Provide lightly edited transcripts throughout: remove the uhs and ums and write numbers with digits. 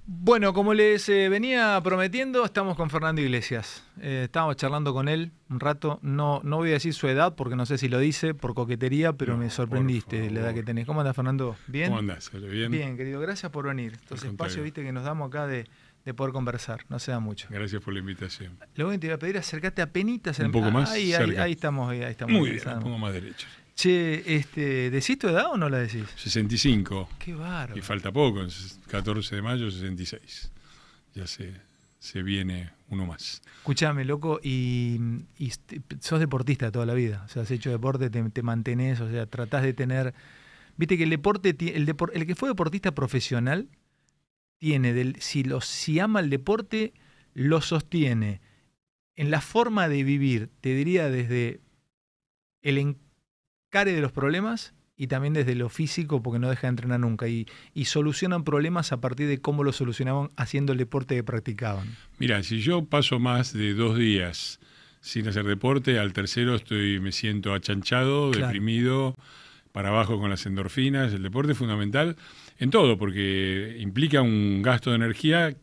Bueno, como les venía prometiendo, estamos con Fernando Iglesias. Estábamos charlando con él un rato. No voy a decir su edad porque no sé si lo dice por coquetería, pero me sorprendiste la edad que tenés. ¿Cómo andás, Fernando? ¿Bien? ¿Cómo andás? ¿Bien? Bien, querido. Gracias por venir. Estos espacios, viste, que nos damos acá de poder conversar. No se da mucho. Gracias por la invitación. Lo que te iba a pedir, acércate a penitas. Un poco más. Ahí estamos. Ahí estamos. Muy bien, un poco más derecho. Che, ¿decís tu edad o no la decís? 65. Qué bárbaro. Y falta poco, 14 de mayo, 66. Ya se viene uno más. Escuchame, loco, y sos deportista toda la vida. O sea, has hecho deporte, te mantenés, o sea, tratás de tener... Viste que el deporte, el que fue deportista profesional tiene, si ama el deporte, lo sostiene. En la forma de vivir, te diría desde el encare de los problemas y también desde lo físico, porque no deja de entrenar nunca. Y solucionan problemas a partir de cómo lo solucionaban haciendo el deporte que practicaban. Mira, si yo paso más de 2 días sin hacer deporte, al tercero me siento achanchado, claro, deprimido, para abajo con las endorfinas. El deporte es fundamental en todo, porque implica un gasto de energía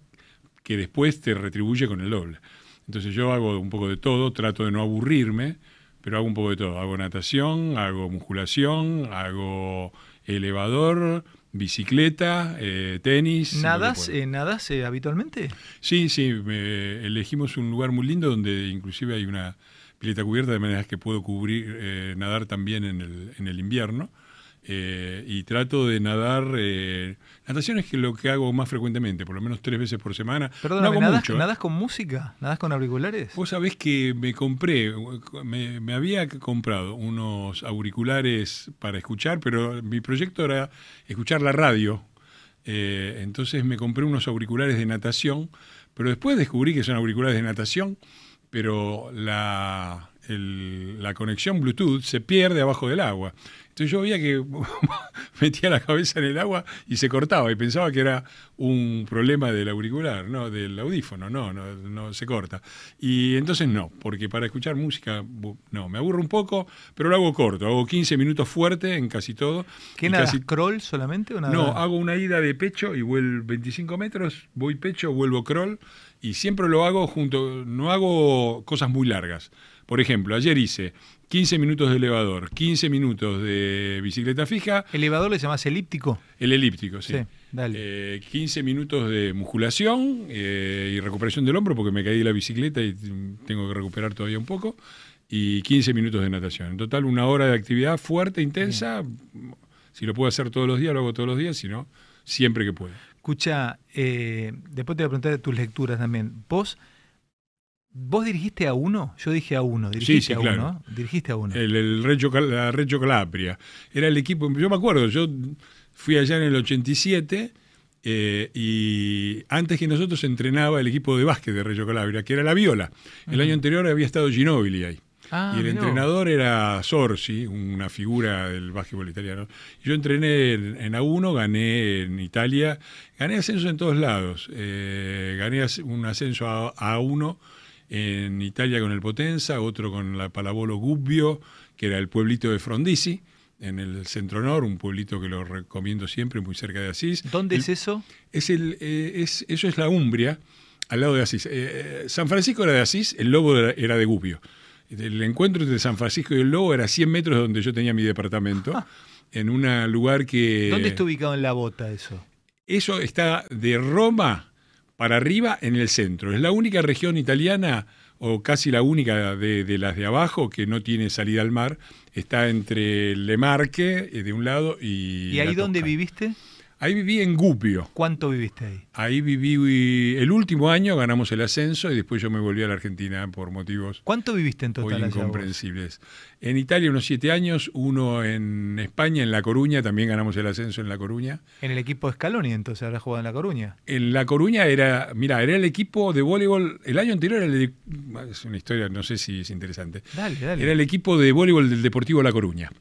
que después te retribuye con el doble. Entonces yo hago un poco de todo, trato de no aburrirme, pero hago un poco de todo. Hago natación, hago musculación, hago elevador, bicicleta, tenis. ¿Nadás habitualmente? Sí, elegimos un lugar muy lindo donde inclusive hay una pileta cubierta, de manera que puedo nadar también en el invierno. Y trato de nadar. Natación es lo que hago más frecuentemente, por lo menos 3 veces por semana. Perdóname, ¿nadás con música? ¿Nadás con auriculares? Vos sabés que me había comprado unos auriculares para escuchar, pero mi proyecto era escuchar la radio. Entonces me compré unos auriculares de natación, pero después descubrí que son auriculares de natación, pero la conexión Bluetooth se pierde abajo del agua. Entonces yo veía que metía la cabeza en el agua y se cortaba, y pensaba que era un problema del auricular, no, del audífono, no se corta. Y entonces no, porque para escuchar música, no, me aburro un poco, pero lo hago corto, hago 15 minutos fuerte en casi todo. ¿Qué nadas, crawl solamente o nada? No, hago una ida de pecho y vuelvo 25 metros, voy pecho, vuelvo crawl, y siempre lo hago no hago cosas muy largas. Por ejemplo, ayer hice 15 minutos de elevador, 15 minutos de bicicleta fija. ¿Elevador le llamás elíptico? El elíptico, sí. Dale. 15 minutos de musculación y recuperación del hombro, porque me caí de la bicicleta y tengo que recuperar todavía un poco. Y 15 minutos de natación. En total, 1 hora de actividad fuerte, intensa. Bien. Si lo puedo hacer todos los días, lo hago todos los días. Si no, siempre que puedo. Escucha, después te voy a preguntar de tus lecturas también. ¿Vos dirigiste a uno? Yo dije a uno. Sí, claro. ¿No? Dirigiste a uno. La Reggio Calabria. Era el equipo. Yo me acuerdo, yo fui allá en el 87 y antes que nosotros entrenaba el equipo de básquet de Reggio Calabria, que era la Viola. El año anterior había estado Ginóbili ahí. Y el entrenador era Sorsi, una figura del básquetbol italiano. Yo entrené en A1, gané en Italia, gané ascenso en todos lados. Gané un ascenso a A1 en Italia con el Potenza, otro con la Pallavolo Gubbio, que era el pueblito de Frondizi, en el centro nord, un pueblito que lo recomiendo siempre, muy cerca de Asís. ¿Dónde es eso? Eso es la Umbria, al lado de Asís. San Francisco era de Asís, el Lobo era de Gubbio. El encuentro entre San Francisco y el Lobo era 100 metros de donde yo tenía mi departamento, en un lugar que... ¿Dónde está ubicado en la bota eso? Eso está de Roma para arriba en el centro. Es la única región italiana, o casi la única de las de abajo, que no tiene salida al mar. Está entre Le Marche, de un lado, y... ¿Y ahí dónde viviste? Ahí viví en Gubbio. ¿Cuánto viviste ahí? Ahí viví el último año, ganamos el ascenso y después yo me volví a la Argentina por motivos... ¿Cuánto viviste en total? Muy incomprensibles. En Italia unos 7 años, uno en España, en La Coruña, también ganamos el ascenso en La Coruña. ¿En el equipo de Scaloni entonces habrás jugado en La Coruña? En La Coruña era el equipo de voleibol, el año anterior es una historia, no sé si es interesante. Dale. Era el equipo de voleibol del Deportivo La Coruña.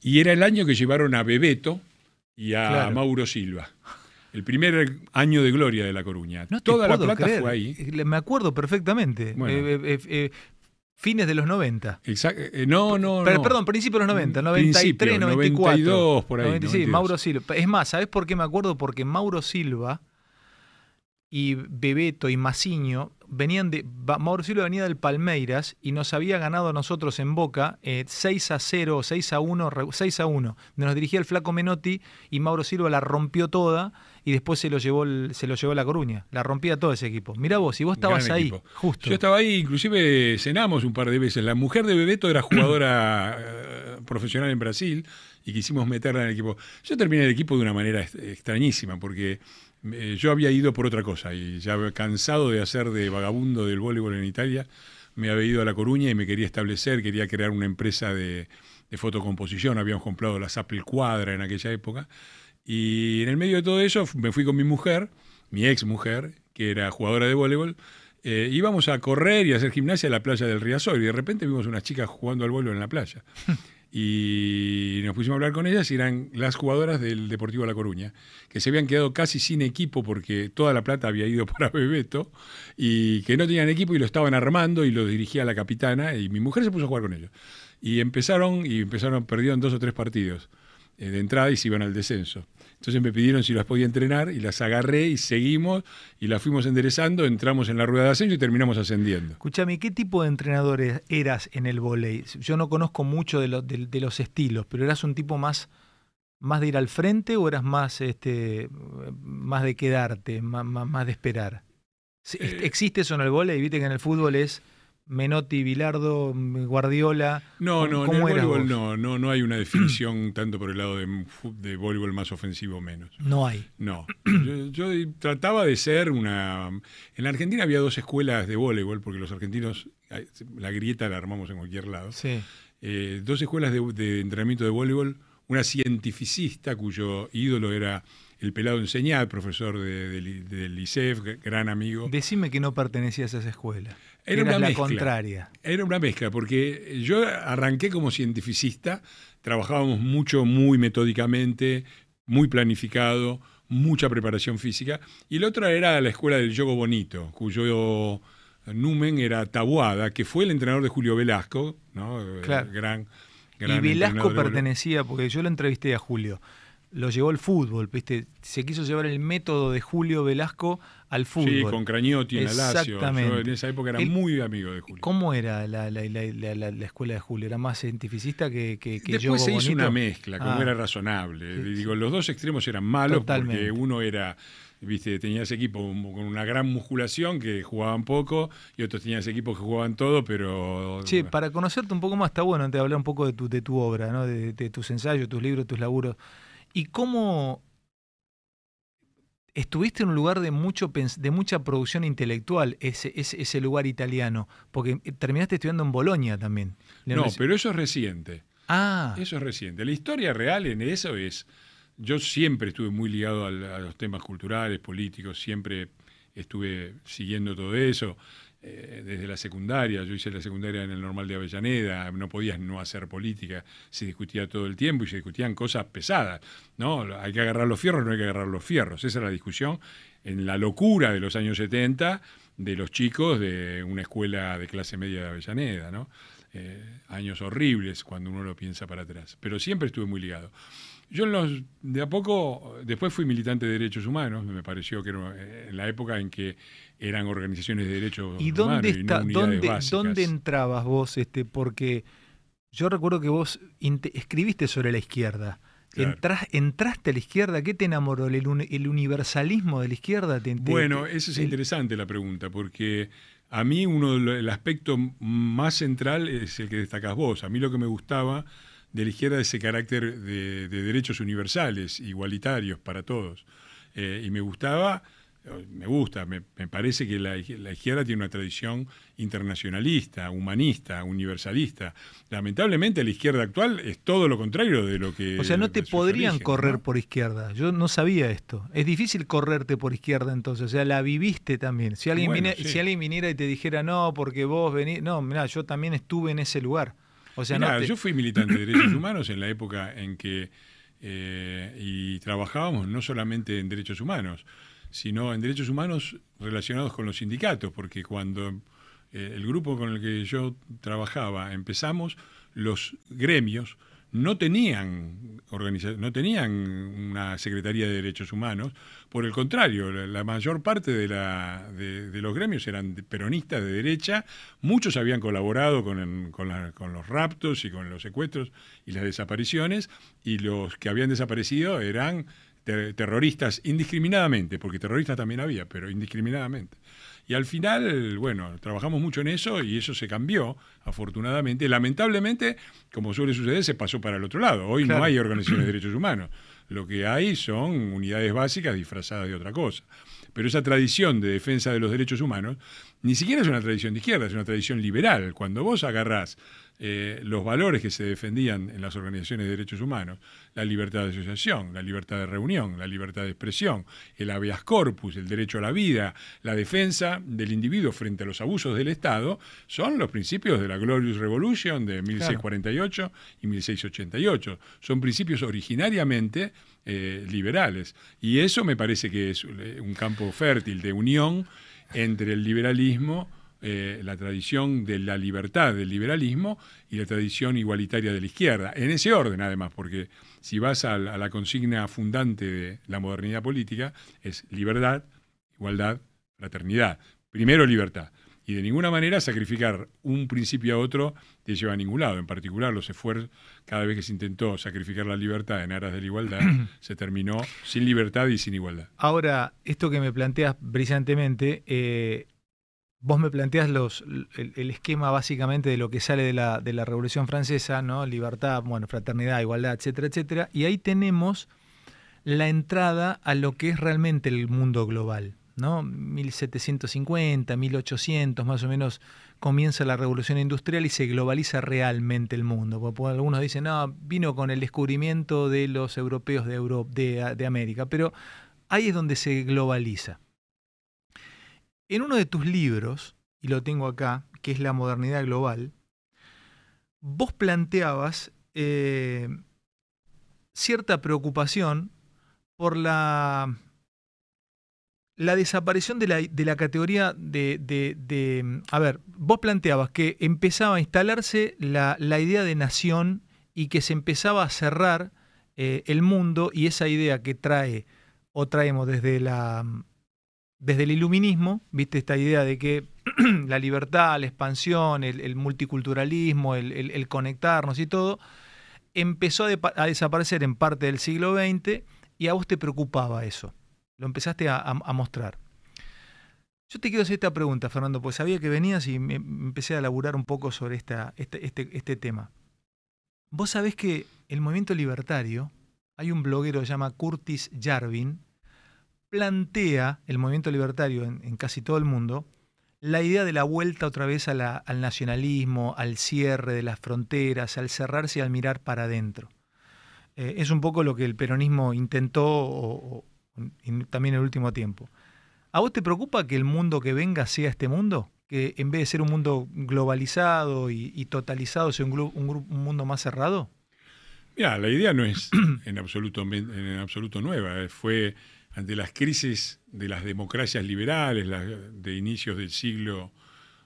Y era el año que llevaron a Bebeto y a Mauro Silva. El primer año de gloria de La Coruña. No Toda la plata creer. fue ahí. Me acuerdo perfectamente. Bueno. Fines de los 90. No. Perdón, principios de los 90. 93, 94. 92, por ahí. 96, Mauro Silva. Es más, ¿sabés por qué me acuerdo? Porque Mauro Silva y Bebeto y Maciño venían Mauro Silva venía del Palmeiras y nos había ganado a nosotros en Boca 6-0, 6-1, 6-1. Nos dirigía el flaco Menotti y Mauro Silva la rompió toda y después se lo llevó a La Coruña. La rompía todo ese equipo. Mirá vos, y vos estabas ahí, justo. Yo estaba ahí, inclusive cenamos un par de veces. La mujer de Bebeto era jugadora profesional en Brasil y quisimos meterla en el equipo. Yo terminé el equipo de una manera extrañísima porque yo había ido por otra cosa y ya cansado de hacer de vagabundo del voleibol en Italia, me había ido a La Coruña y me quería establecer, quería crear una empresa de fotocomposición. Habíamos comprado las Apple Quadra en aquella época. Y en el medio de todo eso me fui con mi mujer, mi ex mujer, que era jugadora de voleibol. Íbamos a correr y a hacer gimnasia a la playa del Riazor y de repente vimos unas chicas jugando al voleibol en la playa. Y nos pusimos a hablar con ellas y eran las jugadoras del Deportivo La Coruña, que se habían quedado casi sin equipo porque toda la plata había ido para Bebeto y que no tenían equipo y lo estaban armando y lo dirigía la capitana y mi mujer se puso a jugar con ellos. Y empezaron, perdieron 2 o 3 partidos de entrada y se iban al descenso. Entonces me pidieron si las podía entrenar y las agarré y seguimos y las fuimos enderezando, entramos en la rueda de ascenso y terminamos ascendiendo. Escúchame, ¿qué tipo de entrenador eras en el vóley? Yo no conozco mucho de los estilos, pero ¿eras un tipo más de ir al frente o eras más de quedarte, más de esperar? ¿Existe eso en el vóley? Viste que en el fútbol es Menotti, Bilardo, Guardiola. No, en el voleibol no hay una definición tanto por el lado de voleibol más ofensivo o menos. No hay. No. Yo trataba de ser una... En la Argentina había 2 escuelas de voleibol, porque los argentinos, la grieta la armamos en cualquier lado. Sí. 2 escuelas de entrenamiento de voleibol, una cientificista cuyo ídolo era el pelado Enseñat, profesor del ISEF, gran amigo. Decime que no pertenecías a esa escuela. Era una la mezcla. Contraria. Era una mezcla, porque yo arranqué como cientificista, trabajábamos mucho, muy metódicamente, muy planificado, mucha preparación física, y la otra era la escuela del yogo bonito, cuyo numen era Taboada, que fue el entrenador de Julio Velasco, ¿no? Claro. Gran y Velasco pertenecía, porque yo lo entrevisté a Julio, lo llevó el fútbol, ¿viste? Se quiso llevar el método de Julio Velasco al fútbol. Sí, con Cragnotti en Alacio. Exactamente. Yo en esa época era muy amigo de Julio. ¿Cómo era la escuela de Julio? ¿Era más científicista que Después se hizo bonito? Una mezcla, como era razonable. Sí, digo, los 2 extremos eran malos. Totalmente. Porque uno era... Viste, tenías equipo con una gran musculación que jugaban poco y otros tenías equipos que jugaban todo, pero... Che, para conocerte un poco más está bueno antes de hablar un poco de tu obra, ¿no? De tus ensayos, tus libros, tus laburos. ¿Y cómo estuviste en un lugar de mucha producción intelectual, ese lugar italiano? Porque terminaste estudiando en Bolonia también. No, pero eso es reciente. Ah. Eso es reciente. La historia real en eso es... Yo siempre estuve muy ligado a los temas culturales, políticos, siempre estuve siguiendo todo eso. Desde la secundaria, yo hice la secundaria en el Normal de Avellaneda, no podías no hacer política, se discutía todo el tiempo y se discutían cosas pesadas, ¿no? Hay que agarrar los fierros, no hay que agarrar los fierros. Esa era la discusión en la locura de los años 70 de los chicos de una escuela de clase media de Avellaneda, ¿no? Años horribles cuando uno lo piensa para atrás, pero siempre estuve muy ligado. Yo de a poco, después fui militante de derechos humanos, me pareció que era en la época en que eran organizaciones de derechos humanos y no unidades básicas. ¿Dónde entrabas vos? Porque yo recuerdo que vos escribiste sobre la izquierda. Claro. ¿Entraste a la izquierda? ¿Qué te enamoró? ¿El universalismo de la izquierda? Bueno, eso es interesante la pregunta, porque a mí el aspecto más central es el que destacás vos. A mí lo que me gustaba de la izquierda ese carácter de derechos universales, igualitarios para todos. Y me gusta, me parece que la izquierda tiene una tradición internacionalista, humanista, universalista. Lamentablemente la izquierda actual es todo lo contrario de lo que... O sea, no te podrían correr, ¿no? Por izquierda. Yo no sabía esto. Es difícil correrte por izquierda entonces. O sea, la viviste también. Si alguien viniera y te dijera, no, porque vos venís... No, mirá, yo también estuve en ese lugar. O sea, mirá, yo fui militante de derechos humanos en la época en que y trabajábamos no solamente en derechos humanos, sino en derechos humanos relacionados con los sindicatos, porque cuando el grupo con el que yo trabajaba empezamos, los gremios no tenían no tenían una Secretaría de Derechos Humanos. Por el contrario, la mayor parte de los gremios eran peronistas de derecha. Muchos habían colaborado con los raptos y con los secuestros y las desapariciones, y los que habían desaparecido eran terroristas indiscriminadamente, porque terroristas también había, pero indiscriminadamente. Y al final, bueno, trabajamos mucho en eso y eso se cambió, afortunadamente. Lamentablemente, como suele suceder, se pasó para el otro lado. Hoy no hay organizaciones de derechos humanos. Lo que hay son unidades básicas disfrazadas de otra cosa. Pero esa tradición de defensa de los derechos humanos ni siquiera es una tradición de izquierda, es una tradición liberal. Cuando vos agarrás los valores que se defendían en las organizaciones de derechos humanos, la libertad de asociación, la libertad de reunión, la libertad de expresión, el habeas corpus, el derecho a la vida, la defensa del individuo frente a los abusos del Estado, son los principios de la Glorious Revolution de 1648 y 1688. Son principios originariamente liberales. Y eso me parece que es un campo fértil de unión entre el liberalismo, la tradición de la libertad del liberalismo y la tradición igualitaria de la izquierda. En ese orden, además, porque si vas a la consigna fundante de la modernidad política, es libertad, igualdad, fraternidad. Primero libertad. Y de ninguna manera sacrificar un principio a otro te lleva a ningún lado. En particular, los esfuerzos, cada vez que se intentó sacrificar la libertad en aras de la igualdad, se terminó sin libertad y sin igualdad. Ahora, esto que me planteas brillantemente, vos me planteás el esquema básicamente de lo que sale de la Revolución Francesa, ¿no? Libertad, bueno, fraternidad, igualdad, etcétera, etcétera. Y ahí tenemos la entrada a lo que es realmente el mundo global, ¿no? 1750, 1800, más o menos, comienza la Revolución Industrial y se globaliza realmente el mundo. Porque algunos dicen, no, vino con el descubrimiento de los europeos de América, pero ahí es donde se globaliza. En uno de tus libros, y lo tengo acá, que es La modernidad global, vos planteabas cierta preocupación por la desaparición de la categoría a ver, vos planteabas que empezaba a instalarse la idea de nación y que se empezaba a cerrar el mundo, y esa idea que traemos desde el iluminismo, ¿viste? Esta idea de que la libertad, la expansión, el multiculturalismo, el conectarnos y todo, empezó a desaparecer en parte del siglo XX, y a vos te preocupaba eso. Lo empezaste a mostrar. Yo te quiero hacer esta pregunta, Fernando, pues sabía que venías y me empecé a laburar un poco sobre este tema. Vos sabés que el movimiento libertario, hay un bloguero que se llama Curtis Yarvin, plantea el movimiento libertario en casi todo el mundo la idea de la vuelta otra vez al nacionalismo, al cierre de las fronteras, al cerrarse y al mirar para adentro. Es un poco lo que el peronismo intentó también en el último tiempo. ¿A vos te preocupa que el mundo que venga sea este mundo? ¿Que en vez de ser un mundo globalizado y totalizado sea un mundo más cerrado? Mira, la idea no es en absoluto nueva. Fue ante las crisis de las democracias liberales de inicios del siglo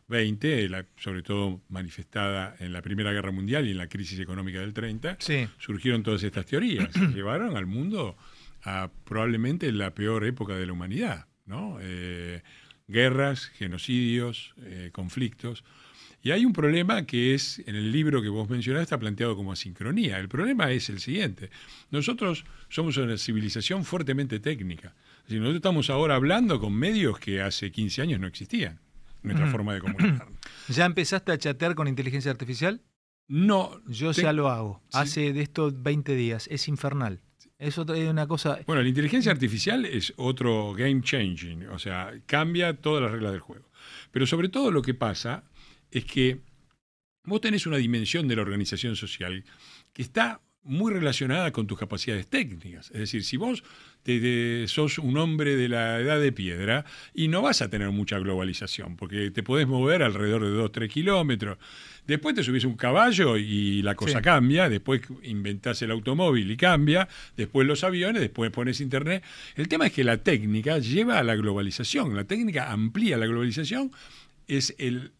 XX, sobre todo manifestada en la Primera Guerra Mundial y en la crisis económica del 30, surgieron todas estas teorías. Llevaron al mundo a probablemente la peor época de la humanidad, ¿no? Guerras, genocidios, conflictos. Y hay un problema que es, en el libro que vos mencionaste, está planteado como asincronía. El problema es el siguiente. Nosotros somos una civilización fuertemente técnica. Es decir, nosotros estamos ahora hablando con medios que hace 15 años no existían. Nuestra forma de comunicarnos. ¿Ya empezaste a chatear con inteligencia artificial? No. Yo ya lo hago. Sí. Hace de estos 20 días. Es infernal. Es una cosa... Bueno, la inteligencia artificial es otro game changing. O sea, cambia todas las reglas del juego. Pero sobre todo lo que pasa es que vos tenés una dimensión de la organización social que está muy relacionada con tus capacidades técnicas. Es decir, si vos sos un hombre de la edad de piedra y no vas a tener mucha globalización, porque te podés mover alrededor de 2-3 kilómetros. Después te subís un caballo y la cosa cambia, después inventás el automóvil y cambia, después los aviones, después pones internet. El tema es que la técnica lleva a la globalización, la técnica amplía la globalización, es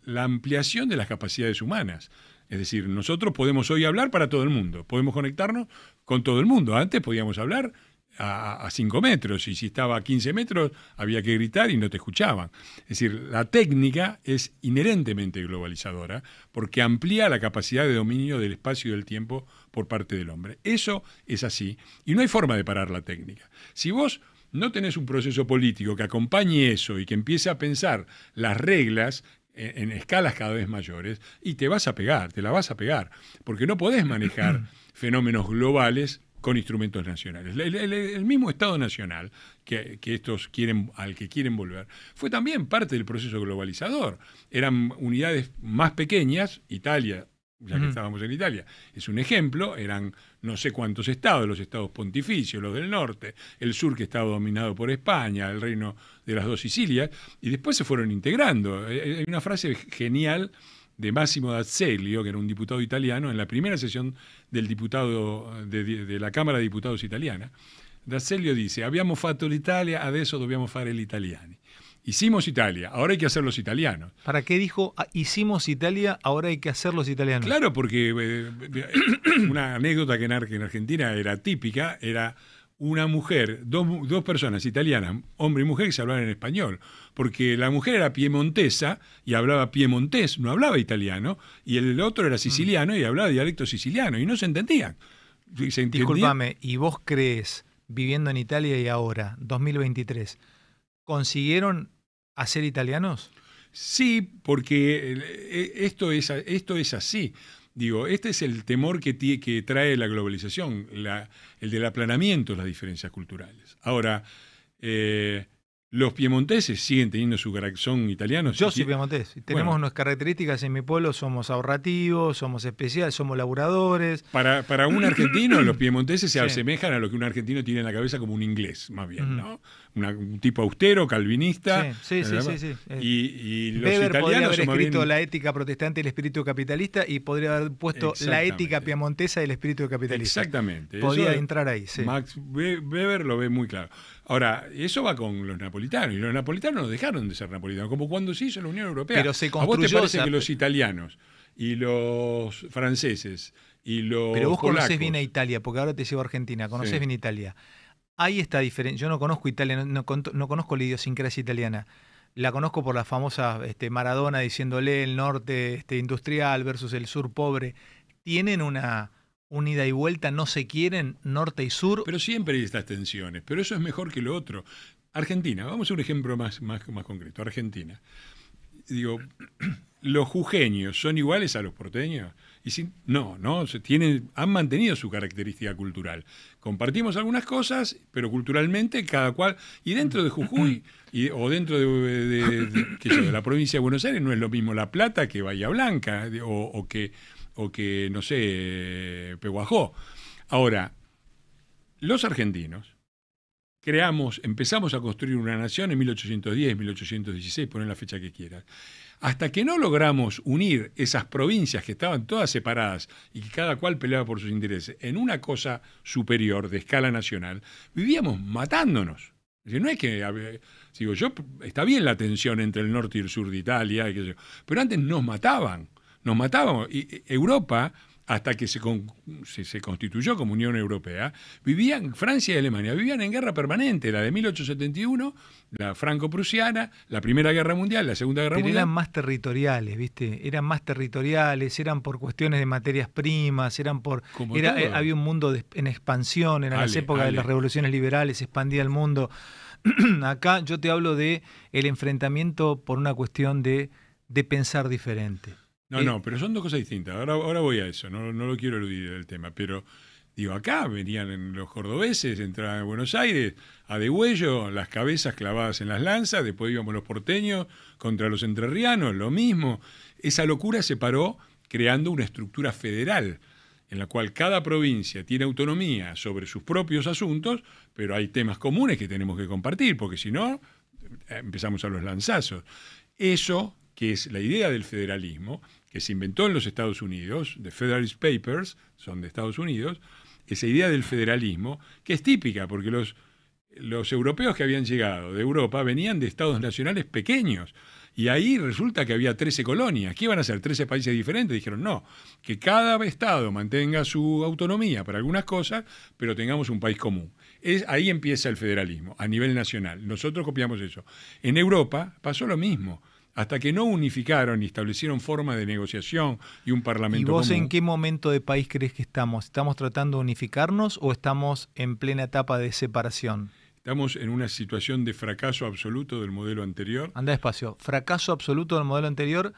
la ampliación de las capacidades humanas. Es decir, nosotros podemos hoy hablar para todo el mundo, podemos conectarnos con todo el mundo. Antes podíamos hablar a 5 metros, y si estaba a 15 metros había que gritar y no te escuchaban. Es decir, la técnica es inherentemente globalizadora porque amplía la capacidad de dominio del espacio y del tiempo por parte del hombre. Eso es así, y no hay forma de parar la técnica. Si vos no tenés un proceso político que acompañe eso y que empiece a pensar las reglas en escalas cada vez mayores, y te vas a pegar, te la vas a pegar, porque no podés manejar fenómenos globales con instrumentos nacionales. El mismo Estado Nacional que estos al que quieren volver fue también parte del proceso globalizador. Eran unidades más pequeñas. Italia, ya que estábamos en Italia, es un ejemplo. Eran no sé cuántos estados, los estados pontificios, los del norte, el sur que estaba dominado por España, el reino de las 2 Sicilias, y después se fueron integrando. Hay una frase genial de Massimo D'Azeglio, que era un diputado italiano, en la primera sesión del diputado de la Cámara de Diputados italiana. D'Azeglio dice: abbiamo fatto l'Italia, adesso dobbiamo fare gli italiani. Hicimos Italia, ahora hay que hacer los italianos. ¿Para qué dijo hicimos Italia, ahora hay que hacer los italianos? Claro, porque una anécdota que en Argentina era típica, era una mujer, dos personas italianas, hombre y mujer, que se hablaban en español, porque la mujer era piemontesa y hablaba piemontés, no hablaba italiano, y el otro era siciliano y hablaba dialecto siciliano, y no se entendían. Discúlpame, ¿y vos crees, viviendo en Italia y ahora, 2023, consiguieron hacer italianos? Sí, porque esto es así. Digo, este es el temor que trae la globalización, el del aplanamiento de las diferencias culturales. Ahora, los piemonteses siguen teniendo son italianos. Yo soy piemontés. Tenemos unas características en mi pueblo, somos ahorrativos, somos especiales, somos laburadores. Para un argentino, los piemonteses se asemejan a lo que un argentino tiene en la cabeza como un inglés, más bien, ¿no? Un tipo austero, calvinista. Sí. Y los Weber italianos podría haber escrito bien... la ética protestante y el espíritu capitalista, y podría haber puesto la ética piemontesa y el espíritu capitalista. Exactamente. Podía entrar ahí, sí. Max Weber lo ve muy claro. Ahora, eso va con los napolitanos, y los napolitanos no dejaron de ser napolitanos, como cuando se hizo la Unión Europea. Pero se construyó. ¿A vos te parece que los italianos y los franceses y los Pero vos polacos... conocés bien a Italia, porque ahora te llevo a Argentina, conocés bien Italia. Hay esta diferencia. Yo no conozco Italia, no conozco la idiosincrasia italiana. La conozco por la famosa Maradona diciéndole el norte industrial versus el sur pobre. Tienen una ida y vuelta, no se quieren, norte y sur. Pero siempre hay estas tensiones, pero eso es mejor que lo otro. Argentina, vamos a un ejemplo más concreto. Argentina. Digo, ¿los jujeños son iguales a los porteños? Y no, han mantenido su característica cultural. Compartimos algunas cosas, pero culturalmente cada cual... Y dentro de Jujuy, o dentro de la provincia de Buenos Aires, no es lo mismo La Plata que Bahía Blanca, o que, no sé, Pehuajó. Ahora, los argentinos empezamos a construir una nación en 1810, 1816, ponen la fecha que quieras. Hasta que no logramos unir esas provincias que estaban todas separadas y que cada cual peleaba por sus intereses en una cosa superior de escala nacional, vivíamos matándonos. No es que, está bien la tensión entre el norte y el sur de Italia, pero antes nos matábamos. Y Europa, hasta que se constituyó como Unión Europea, Francia y Alemania vivían en guerra permanente, la de 1871, la franco-prusiana, la Primera Guerra Mundial, la Segunda Guerra Mundial. Pero eran más territoriales, ¿viste? Eran más territoriales, eran por cuestiones de materias primas, había un mundo en expansión, eran las épocas de las revoluciones liberales, se expandía el mundo. Acá yo te hablo de el enfrentamiento por una cuestión de pensar diferente. No, pero son dos cosas distintas. Ahora voy a eso, no lo quiero eludir del tema, pero digo, acá venían los cordobeses, entraban a Buenos Aires, a degüello, las cabezas clavadas en las lanzas, después íbamos los porteños contra los entrerrianos, lo mismo. Esa locura se paró creando una estructura federal, en la cual cada provincia tiene autonomía sobre sus propios asuntos, pero hay temas comunes que tenemos que compartir, porque si no, empezamos a los lanzazos. Eso, que es la idea del federalismo, que se inventó en los Estados Unidos, The Federalist Papers, son de Estados Unidos, esa idea del federalismo, que es típica, porque los europeos que habían llegado de Europa venían de estados nacionales pequeños, Y ahí resulta que había 13 colonias. ¿Qué iban a hacer? ¿13 países diferentes? Dijeron, no, que cada estado mantenga su autonomía para algunas cosas, pero tengamos un país común. Ahí empieza el federalismo, a nivel nacional. Nosotros copiamos eso. En Europa pasó lo mismo. Hasta que no unificaron y establecieron forma de negociación y un parlamento común. ¿Y vos común. en qué momento de país crees que estamos? ¿Estamos tratando de unificarnos o estamos en plena etapa de separación? Estamos en una situación de fracaso absoluto del modelo anterior. Anda despacio. Fracaso absoluto del modelo anterior.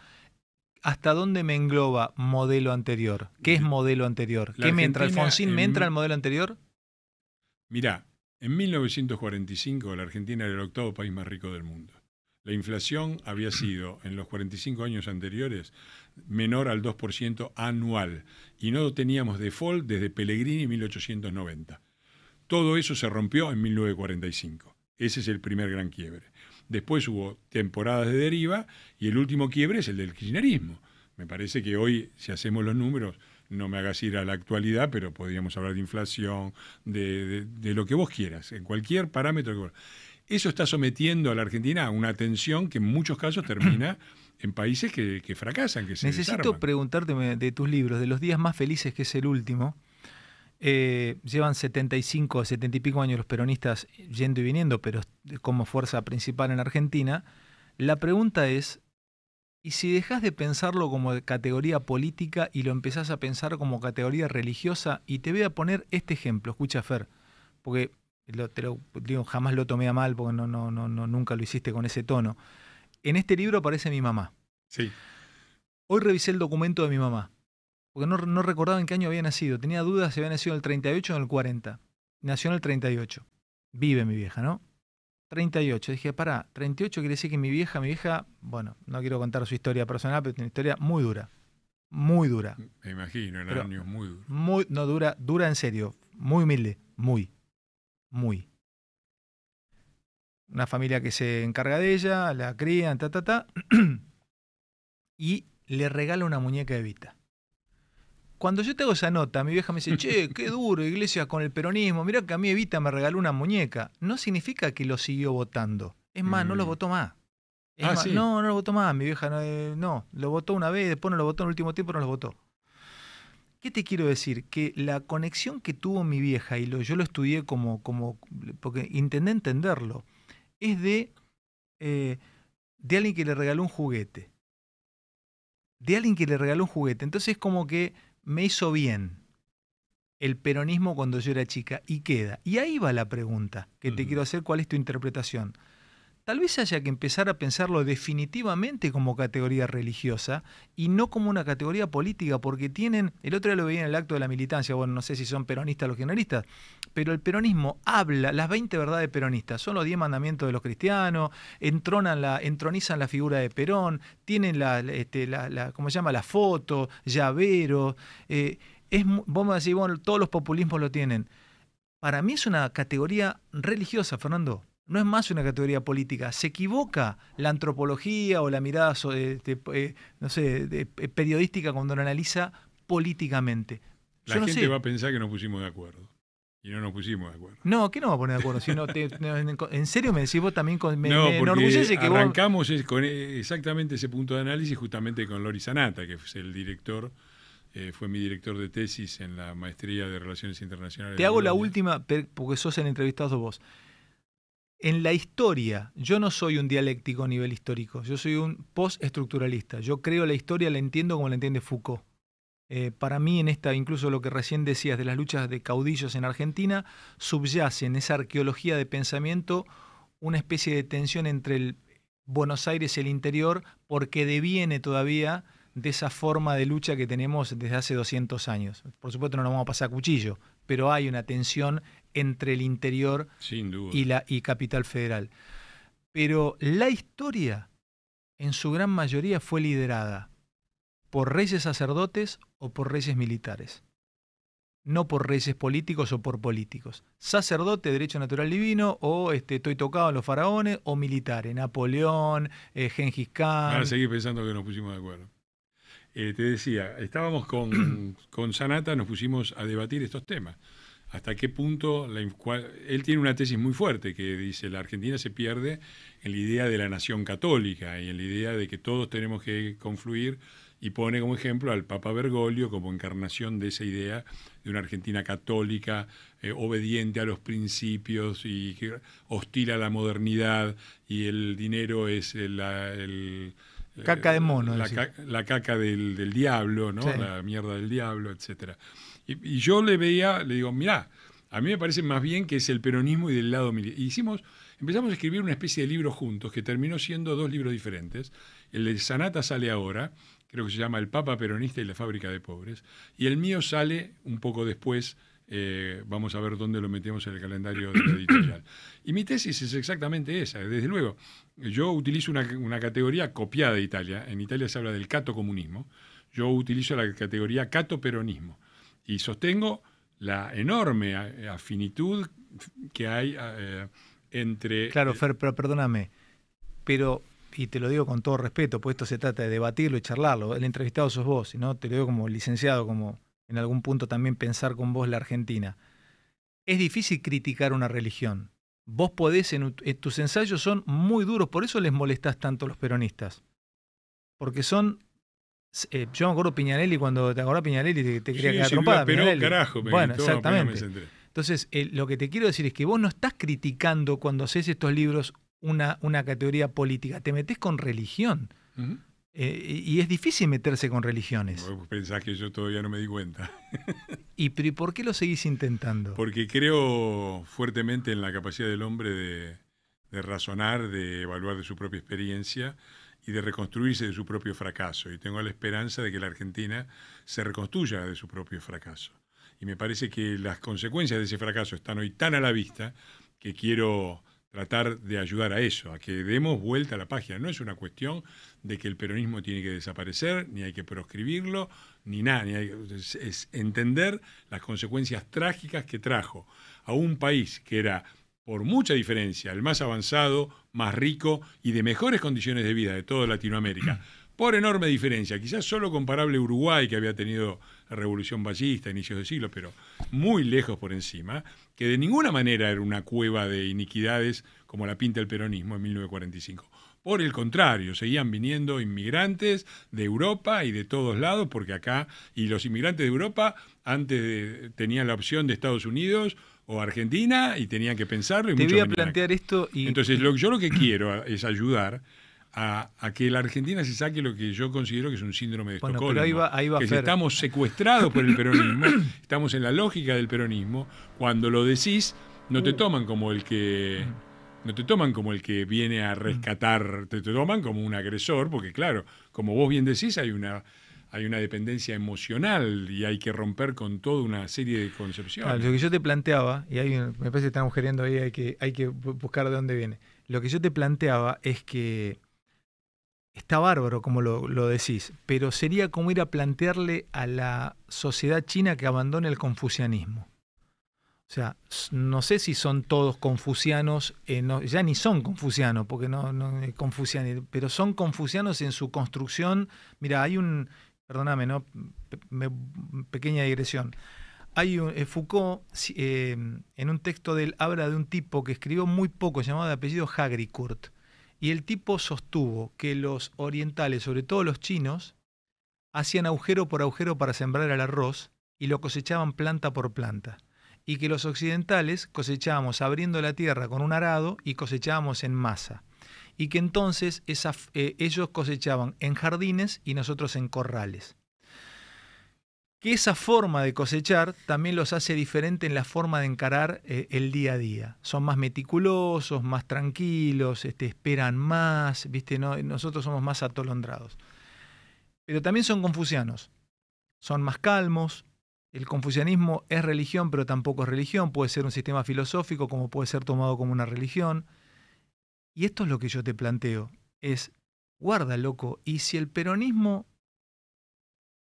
¿Hasta dónde me engloba modelo anterior? ¿Qué es modelo anterior? ¿Qué me entra? ¿Alfonsín me entra el modelo anterior? Mirá, en 1945 la Argentina era el octavo país más rico del mundo. La inflación había sido, en los 45 años anteriores, menor al 2% anual. Y no teníamos default desde Pellegrini en 1890. Todo eso se rompió en 1945. Ese es el primer gran quiebre. Después hubo temporadas de deriva y el último quiebre es el del kirchnerismo. Me parece que hoy, si hacemos los números, no me hagas ir a la actualidad, pero podríamos hablar de inflación, de lo que vos quieras, en cualquier parámetro que vos. Eso está sometiendo a la Argentina a una tensión que en muchos casos termina en países que fracasan, que se Necesito desarman. preguntarte de tus libros, de los días más felices, que es el último. Llevan 75, 70 y pico años los peronistas yendo y viniendo, pero como fuerza principal en Argentina. La pregunta es, ¿y si dejás de pensarlo como categoría política y lo empezás a pensar como categoría religiosa? Y te voy a poner este ejemplo, escucha Fer, porque te lo digo, jamás lo tomé a mal, porque nunca lo hiciste con ese tono. En este libro aparece mi mamá. Sí. Hoy revisé el documento de mi mamá, porque no recordaba en qué año había nacido. Tenía dudas si había nacido en el 38 o en el 40. Nació en el 38. Vive mi vieja, ¿no? 38. Dije, pará, 38 quiere decir que mi vieja, bueno, no quiero contar su historia personal, pero tiene una historia muy dura. Muy dura. Me imagino, el año muy duro. No, dura en serio. Muy humilde. Muy. Una familia que se encarga de ella, la crían, y le regala una muñeca de Evita. Cuando yo te hago esa nota, mi vieja me dice, che, qué duro, Iglesias con el peronismo, mirá que a mí Evita me regaló una muñeca. No significa que lo siguió votando. Es más, no lo votó más. ¿Sí? No lo votó más, mi vieja no, lo votó una vez, después no lo votó en el último tiempo, no lo votó. ¿Qué te quiero decir? Que la conexión que tuvo mi vieja, y yo lo estudié porque intenté entenderlo, es de alguien que le regaló un juguete. Entonces es como que me hizo bien el peronismo cuando yo era chica y queda. Y ahí va la pregunta que te quiero hacer, ¿cuál es tu interpretación? Tal vez haya que empezar a pensarlo definitivamente como categoría religiosa y no como una categoría política, porque el otro día lo veía en el acto de la militancia, bueno, no sé si son peronistas o los kirchneristas, pero el peronismo habla, las 20 verdades peronistas, son los 10 mandamientos de los cristianos, entronizan la figura de Perón, tienen ¿cómo se llama? La foto, llavero, vamos a decir, bueno, todos los populismos lo tienen. Para mí es una categoría religiosa, Fernando. No es más una categoría política. Se equivoca la antropología o la mirada periodística cuando lo analiza políticamente. La gente va a pensar que nos pusimos de acuerdo. Y no nos pusimos de acuerdo. No, ¿qué nos va a poner de acuerdo? Si ¿en serio me decís vos también? Me enorgullece que arrancamos con exactamente ese punto de análisis justamente con Lori Sanata, que fue el director, fue mi director de tesis en la maestría de Relaciones Internacionales. Te hago la última, porque sos el entrevistado vos. En la historia, yo no soy un dialéctico a nivel histórico, yo soy un postestructuralista. Yo creo la historia, la entiendo como la entiende Foucault. Para mí, incluso lo que recién decías de las luchas de caudillos en Argentina, subyace en esa arqueología de pensamiento una especie de tensión entre el Buenos Aires y el interior, porque deviene todavía de esa forma de lucha que tenemos desde hace 200 años. Por supuesto no nos vamos a pasar a cuchillo, pero hay una tensión entre el interior sin duda y Capital Federal. Pero la historia, en su gran mayoría, fue liderada por reyes sacerdotes o por reyes militares. No por reyes políticos o por políticos. Sacerdote, derecho natural divino, o estoy tocado en los faraones, o militares. Napoleón, Gengis Khan. Van a seguir pensando que nos pusimos de acuerdo. Te decía, estábamos con Sanata, nos pusimos a debatir estos temas. hasta qué punto él tiene una tesis muy fuerte que dice la Argentina se pierde en la idea de la nación católica y en la idea de que todos tenemos que confluir, y pone como ejemplo al Papa Bergoglio como encarnación de esa idea de una Argentina católica, obediente a los principios y hostil a la modernidad, y el dinero es caca de mono. La caca del diablo, ¿no? Sí. La mierda del diablo, etcétera. Y yo le digo, mirá, a mí me parece más bien que es el peronismo y del lado militar. Empezamos a escribir una especie de libro juntos que terminó siendo 2 libros diferentes. El de Sanata sale ahora, creo que se llama El Papa Peronista y la Fábrica de Pobres, y el mío sale un poco después. Vamos a ver dónde lo metemos en el calendario de la editorial. Y mi tesis es exactamente esa. Desde luego, yo utilizo una categoría copiada de Italia. En Italia se habla del catocomunismo. Yo utilizo la categoría catoperonismo. Y sostengo la enorme afinitud que hay entre... Claro, Fer, pero perdóname, y te lo digo con todo respeto, pues esto se trata de debatirlo y charlarlo. El entrevistado sos vos, ¿no? Te lo digo como licenciado, como en algún punto también pensar con vos la Argentina. Es difícil criticar una religión. Vos podés, tus ensayos son muy duros, por eso les molestás tanto a los peronistas. Porque son... yo me acuerdo Piñanelli, cuando te acordás Piñanelli, te quería quedar trompada. Pero carajo, bueno, exactamente. Entonces, lo que te quiero decir es que vos no estás criticando cuando haces estos libros una categoría política, te metés con religión. Uh-huh. Y es difícil meterse con religiones. Vos pensás que yo todavía no me di cuenta. ¿Y por qué lo seguís intentando? Porque creo fuertemente en la capacidad del hombre de razonar, de evaluar de su propia experiencia y de reconstruirse de su propio fracaso. Y tengo la esperanza de que la Argentina se reconstruya de su propio fracaso. Y me parece que las consecuencias de ese fracaso están hoy tan a la vista que quiero tratar de ayudar a eso, a que demos vuelta a la página. No es una cuestión de que el peronismo tiene que desaparecer, ni hay que proscribirlo, ni nada. Es entender las consecuencias trágicas que trajo a un país que era, por mucha diferencia, el más avanzado, más rico y de mejores condiciones de vida de toda Latinoamérica. Por enorme diferencia, quizás solo comparable a Uruguay, que había tenido la Revolución Ballista a inicios de siglo, pero muy lejos por encima, que de ninguna manera era una cueva de iniquidades como la pinta el peronismo en 1945. Por el contrario, seguían viniendo inmigrantes de Europa y de todos lados, porque acá, y los inmigrantes de Europa antes tenían la opción de Estados Unidos o Argentina y tenían que pensarlo. Y te voy a plantear esto y... Entonces, yo lo que quiero es ayudar a que la Argentina se saque lo que yo considero que es un síndrome de Estocolmo. Pero ahí va que Fer. Estamos secuestrados por el peronismo, estamos en la lógica del peronismo. Cuando lo decís, no te toman como el que viene a rescatar, te toman como un agresor, porque claro, como vos bien decís, hay una dependencia emocional y hay que romper con toda una serie de concepciones. Claro, lo que yo te planteaba, y ahí me parece que están agujereando ahí, hay que buscar de dónde viene. Lo que yo te planteaba es que está bárbaro como lo decís, pero sería como ir a plantearle a la sociedad china que abandone el confucianismo. O sea, no sé si son todos confucianos, ya ni son confucianos, porque no confucianos, pero son confucianos en su construcción. Mira, hay perdóname, ¿no? Pequeña digresión. Foucault, en un texto de él, habla de un tipo que escribió muy poco, llamado de apellido Hagricourt. Y el tipo sostuvo que los orientales, sobre todo los chinos, hacían agujero por agujero para sembrar el arroz y lo cosechaban planta por planta. Y que los occidentales cosechábamos abriendo la tierra con un arado y cosechábamos en masa. Y que entonces ellos cosechaban en jardines y nosotros en corrales. Que esa forma de cosechar también los hace diferente en la forma de encarar el día a día. Son más meticulosos, más tranquilos, esperan más, ¿viste? Nosotros somos más atolondrados. Pero también son confucianos. Son más calmos. El confucianismo es religión, pero tampoco es religión. Puede ser un sistema filosófico, como puede ser tomado como una religión. Y esto es lo que yo te planteo. Guarda, loco, y si el peronismo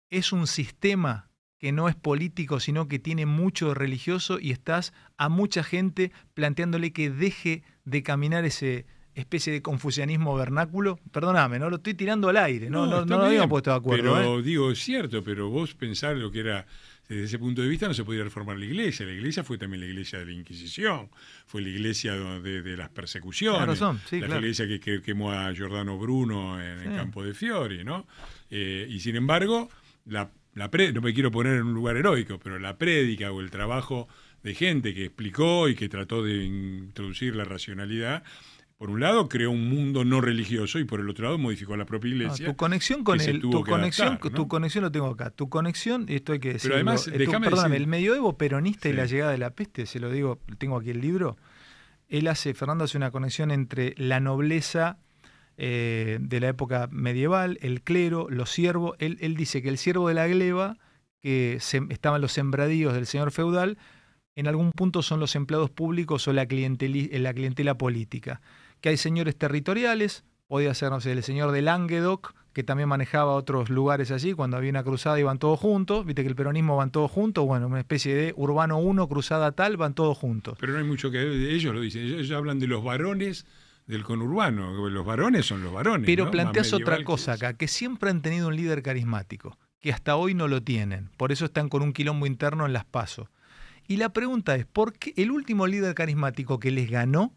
es un sistema que no es político, sino que tiene mucho de religioso, y estás a mucha gente planteándole que deje de caminar ese especie de confucianismo vernáculo. Perdóname, no lo estoy tirando al aire, no habíamos puesto de acuerdo. Pero digo, es cierto, pero vos pensás lo que era Desde ese punto de vista no se podía reformar la iglesia. La iglesia fue también la iglesia de la Inquisición, fue la iglesia de las persecuciones, razón, sí, la claro. iglesia que quemó a Giordano Bruno en el Campo de Fiori, ¿no? Y sin embargo, no me quiero poner en un lugar heroico, pero la prédica o el trabajo de gente que explicó y que trató de introducir la racionalidad, por un lado creó un mundo no religioso y por el otro lado modificó la propia iglesia. Tu conexión con tu conexión lo tengo acá. Tu conexión, esto hay que decirlo. Pero además, perdóname, el medioevo peronista y Sí. la llegada de la peste, se lo digo, tengo aquí el libro. Fernando hace una conexión entre la nobleza de la época medieval, el clero, los siervos. Él dice que el siervo de la gleba, que estaban los sembradíos del señor feudal, en algún punto son los empleados públicos o la clientela política. Que hay señores territoriales, podía ser, no sé, el señor de Languedoc, que también manejaba otros lugares allí, cuando había una cruzada iban todos juntos, viste que el peronismo van todos juntos, bueno, una especie de urbano 1, cruzada tal, van todos juntos. Pero no hay mucho que ellos lo dicen, ellos hablan de los varones del conurbano, los varones son los varones. Pero ¿no? planteas otra cosa acá, que siempre han tenido un líder carismático, que hasta hoy no lo tienen, por eso están con un quilombo interno en las PASO. Y la pregunta es, ¿por qué el último líder carismático que les ganó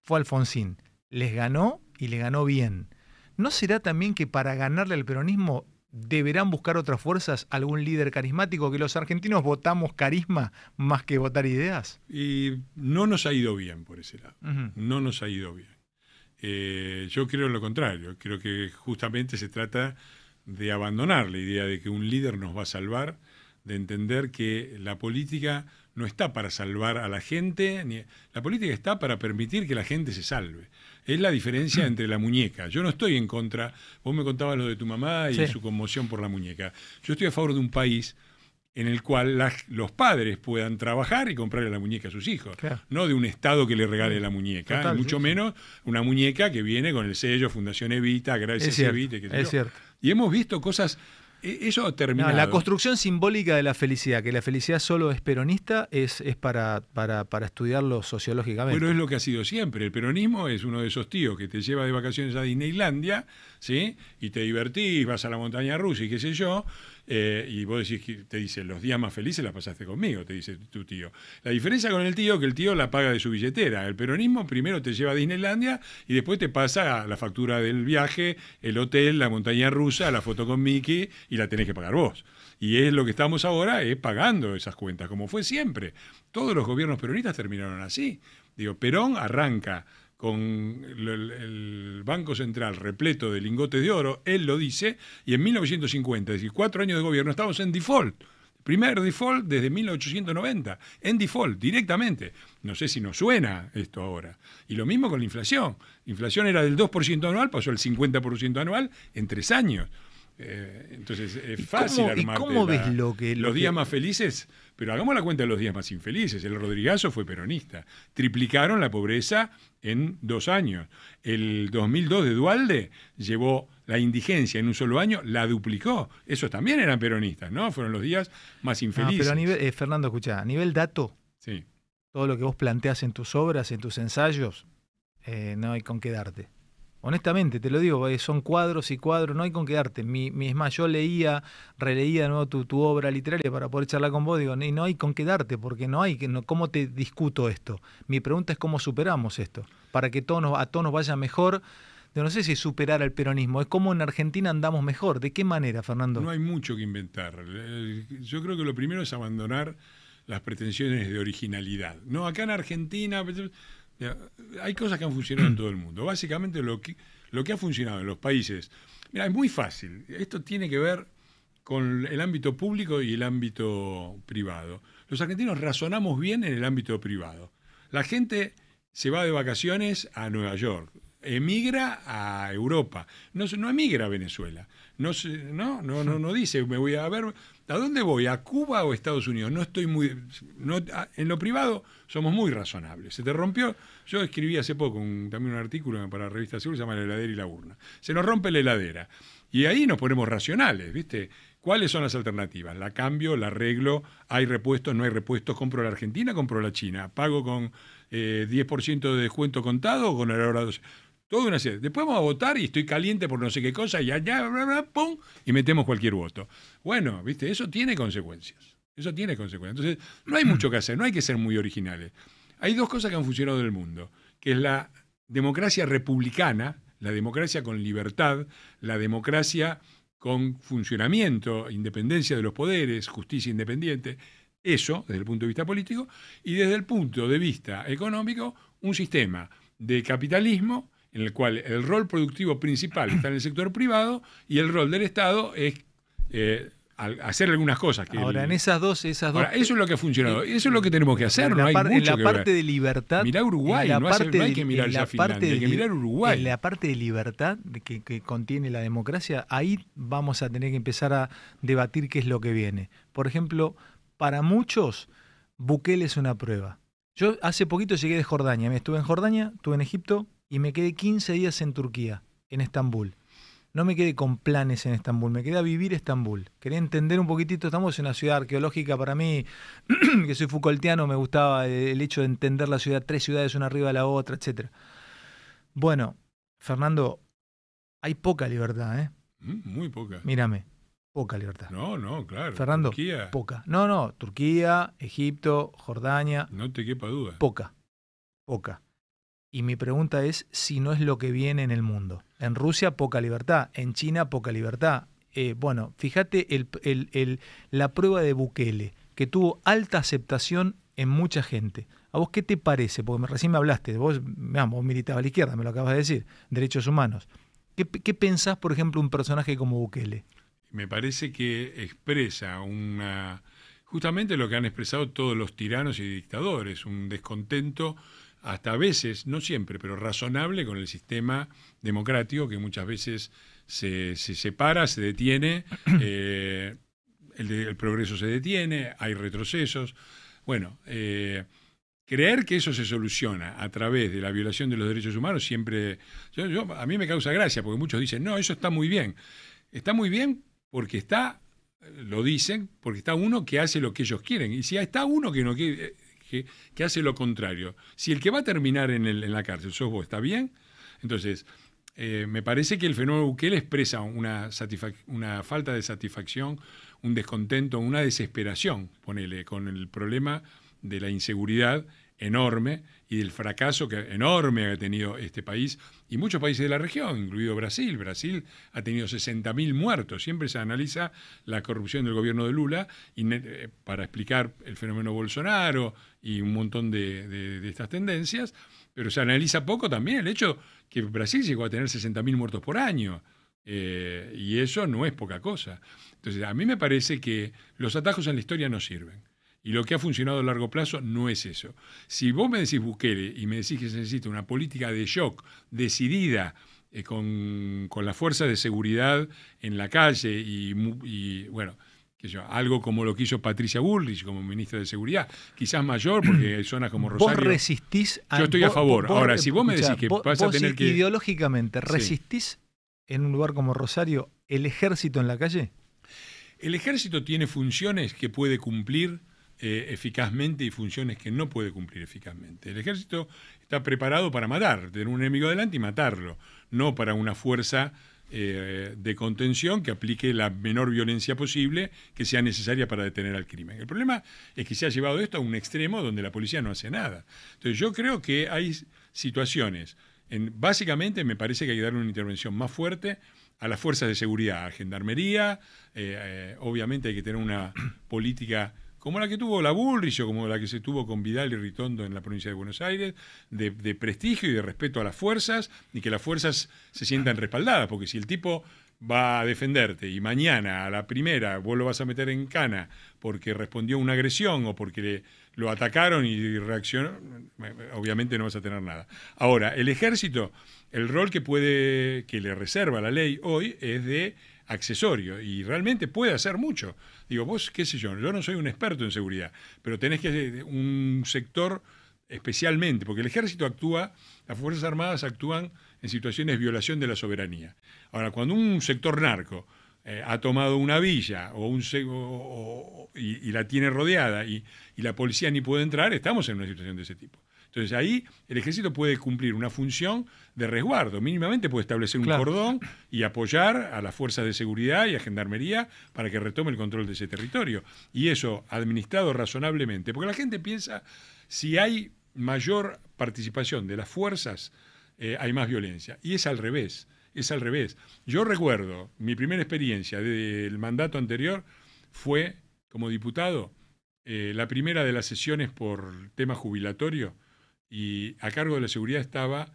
fue Alfonsín? Les ganó y le ganó bien. ¿No será también que para ganarle al peronismo deberán buscar otras fuerzas, algún líder carismático, que los argentinos votamos carisma más que votar ideas? Y no nos ha ido bien por ese lado. Uh-huh. No nos ha ido bien. Yo creo lo contrario. Creo que justamente se trata de abandonar la idea de que un líder nos va a salvar, de entender que la política no está para salvar a la gente, la política está para permitir que la gente se salve. Es la diferencia entre la muñeca. Yo no estoy en contra, vos me contabas lo de tu mamá y su conmoción por la muñeca. Yo estoy a favor de un país en el cual los padres puedan trabajar y comprarle la muñeca a sus hijos. Claro. No de un Estado que le regale la muñeca, Total, y mucho menos una muñeca que viene con el sello Fundación Evita, gracias a Evita. Es cierto. Y hemos visto cosas... Eso ha terminado. No, la construcción simbólica de la felicidad, que la felicidad solo es peronista, es para estudiarlo sociológicamente. Bueno, es lo que ha sido siempre. El peronismo es uno de esos tíos que te lleva de vacaciones a Disneylandia, ¿sí? Y te divertís, vas a la montaña rusa y qué sé yo, y vos decís, que te dice, los días más felices la pasaste conmigo, te dice tu tío. La diferencia con el tío es que el tío la paga de su billetera. El peronismo primero te lleva a Disneylandia y después te pasa la factura del viaje, el hotel, la montaña rusa, la foto con Mickey, y la tenés que pagar vos. Y es lo que estamos ahora, pagando esas cuentas, como fue siempre. Todos los gobiernos peronistas terminaron así. Digo, Perón arranca con el Banco Central repleto de lingotes de oro, él lo dice, y en 1950, es decir, 4 años de gobierno, estamos en default. Primer default desde 1890, en default, directamente. No sé si nos suena esto ahora. Y lo mismo con la inflación. La inflación era del 2% anual, pasó al 50% anual en 3 años. Entonces es fácil armarte ¿y cómo ves los días más felices, pero hagamos la cuenta de los días más infelices. El Rodrigazo fue peronista, triplicaron la pobreza en 2 años. El 2002 de Duhalde llevó la indigencia en un solo año, la duplicó. Esos también eran peronistas, ¿no? Fueron los días más infelices. Pero a nivel, Fernando, escuchá, a nivel dato, sí. Todo lo que vos planteás en tus obras, en tus ensayos, no hay con qué darte. Honestamente, te lo digo, son cuadros y cuadros, no hay con qué darte. Es más, yo releía de nuevo tu obra literaria para poder charlar con vos, digo, no hay con qué darte, porque no hay, ¿cómo te discuto esto? Mi pregunta es cómo superamos esto, para que a todos nos vaya mejor. No sé si superar al peronismo, es como en Argentina andamos mejor. ¿De qué manera, Fernando? No hay mucho que inventar. Yo creo que lo primero es abandonar las pretensiones de originalidad. No, acá en Argentina... Hay cosas que han funcionado en todo el mundo. Básicamente lo que ha funcionado en los países... Mira, es muy fácil. Esto tiene que ver con el ámbito público y el ámbito privado. Los argentinos razonamos bien en el ámbito privado. La gente se va de vacaciones a Nueva York, emigra a Europa, no emigra a Venezuela. No dice, me voy a ver... ¿A dónde voy? ¿A Cuba o a Estados Unidos? En lo privado somos muy razonables. Se te rompió... Yo escribí hace poco también un artículo para la revista Seguro, se llama La heladera y la urna. Se nos rompe la heladera. Y ahí nos ponemos racionales, ¿viste? ¿Cuáles son las alternativas? La cambio, la arreglo, hay repuestos, no hay repuestos, compro la Argentina, compro la China, pago con 10% de descuento contado o con el hora 12. Toda una serie. Después vamos a votar y estoy caliente por no sé qué cosa y allá, bla, bla, pum, y metemos cualquier voto. Bueno, ¿viste? Eso tiene consecuencias. Eso tiene consecuencias. Entonces, no hay mucho que hacer, no hay que ser muy originales. Hay dos cosas que han funcionado en el mundo, que es la democracia republicana, la democracia con libertad, la democracia con funcionamiento, independencia de los poderes, justicia independiente, eso desde el punto de vista político, y desde el punto de vista económico, un sistema de capitalismo en el cual el rol productivo principal está en el sector privado y el rol del Estado es hacer algunas cosas. Ahora, en esas dos... Ahora, eso es lo que ha funcionado, eso es lo que tenemos que hacer, no hay mucho en la que parte ver. de libertad... Mirá Uruguay, no hay que mirar ya Finlandia, hay que mirar Uruguay. En la parte de libertad que contiene la democracia, ahí vamos a tener que empezar a debatir qué es lo que viene. Por ejemplo, para muchos, Bukele es una prueba. Yo hace poquito llegué de Jordania, estuve en Jordania, estuve en Egipto y me quedé 15 días en Turquía, en Estambul. No me quedé con planes en Estambul, me quedé a vivir Estambul. Quería entender un poquitito, estamos en una ciudad arqueológica para mí, que soy Foucaultiano, me gustaba el hecho de entender la ciudad, 3 ciudades una arriba de la otra, etc. Bueno, Fernando, hay poca libertad, ¿eh? Muy poca. Mírame, poca libertad. No, claro. Fernando, Turquía. Poca. No, Turquía, Egipto, Jordania. No te quepa duda. Poca. Y mi pregunta es si no es lo que viene en el mundo. En Rusia, poca libertad. En China, poca libertad. Bueno, fíjate la prueba de Bukele, que tuvo alta aceptación en mucha gente. ¿A vos qué te parece? Porque recién me hablaste, vos militabas a la izquierda, me lo acabas de decir, derechos humanos. ¿Qué pensás, por ejemplo, un personaje como Bukele? Me parece que expresa justamente lo que han expresado todos los tiranos y dictadores, un descontento hasta a veces, no siempre, pero razonable con el sistema democrático que muchas veces se separa, se detiene, el progreso se detiene, hay retrocesos. Bueno, creer que eso se soluciona a través de la violación de los derechos humanos siempre... a mí me causa gracia, porque muchos dicen, no, eso está muy bien. Está muy bien porque lo dicen, porque está uno que hace lo que ellos quieren. Y si está uno que no quiere... Que hace lo contrario. Si el que va a terminar en la cárcel sos vos, ¿está bien? Entonces, me parece que el fenómeno Bukele expresa una falta de satisfacción, un descontento, una desesperación, ponele, con el problema de la inseguridad enorme y del fracaso enorme que ha tenido este país y muchos países de la región, incluido Brasil. Brasil ha tenido 60.000 muertos. Siempre se analiza la corrupción del gobierno de Lula para explicar el fenómeno Bolsonaro y un montón de estas tendencias, pero se analiza poco también el hecho que Brasil llegó a tener 60.000 muertos por año. Y eso no es poca cosa. Entonces, a mí me parece que los atajos en la historia no sirven. Y lo que ha funcionado a largo plazo no es eso. Si vos me decís Bukele y me decís que se necesita una política de shock decidida con la fuerza de seguridad en la calle y bueno, algo como lo que hizo Patricia Bullrich como ministra de Seguridad, quizás mayor porque hay zonas como Rosario. ¿Vos resistís? Yo estoy a favor. Ahora, si vos me decís que vas a tener que... Ideológicamente, ¿resistís en un lugar como Rosario el ejército en la calle? El ejército tiene funciones que puede cumplir eficazmente y funciones que no puede cumplir eficazmente. El ejército está preparado para matar, tener un enemigo delante y matarlo, no para una fuerza de contención que aplique la menor violencia posible que sea necesaria para detener al crimen. El problema es que se ha llevado esto a un extremo donde la policía no hace nada. Entonces yo creo que hay situaciones, básicamente me parece que hay que darle una intervención más fuerte a las fuerzas de seguridad, a Gendarmería, obviamente hay que tener una política como la que tuvo la Bullrich o como la que se tuvo con Vidal y Ritondo en la provincia de Buenos Aires, de prestigio y de respeto a las fuerzas y que las fuerzas se sientan respaldadas, porque si el tipo va a defenderte y mañana a la primera vos lo vas a meter en cana porque respondió a una agresión o porque lo atacaron y reaccionó, obviamente no vas a tener nada. Ahora, el ejército, el rol que le reserva la ley hoy es de accesorio y realmente puede hacer mucho. Digo, vos, qué sé yo no soy un experto en seguridad, pero tenés que un sector especialmente, porque el ejército las Fuerzas Armadas actúan en situaciones de violación de la soberanía. Ahora, cuando un sector narco ha tomado una villa y la tiene rodeada y la policía ni puede entrar, estamos en una situación de ese tipo. Entonces ahí el ejército puede cumplir una función de resguardo, mínimamente puede establecer un cordón y apoyar a las fuerzas de seguridad y a Gendarmería para que retome el control de ese territorio. Y eso administrado razonablemente, porque la gente piensa, si hay mayor participación de las fuerzas, hay más violencia. Y es al revés, es al revés. Yo recuerdo, mi primera experiencia del mandato anterior fue, como diputado, la primera de las sesiones por tema jubilatorio, y a cargo de la seguridad estaba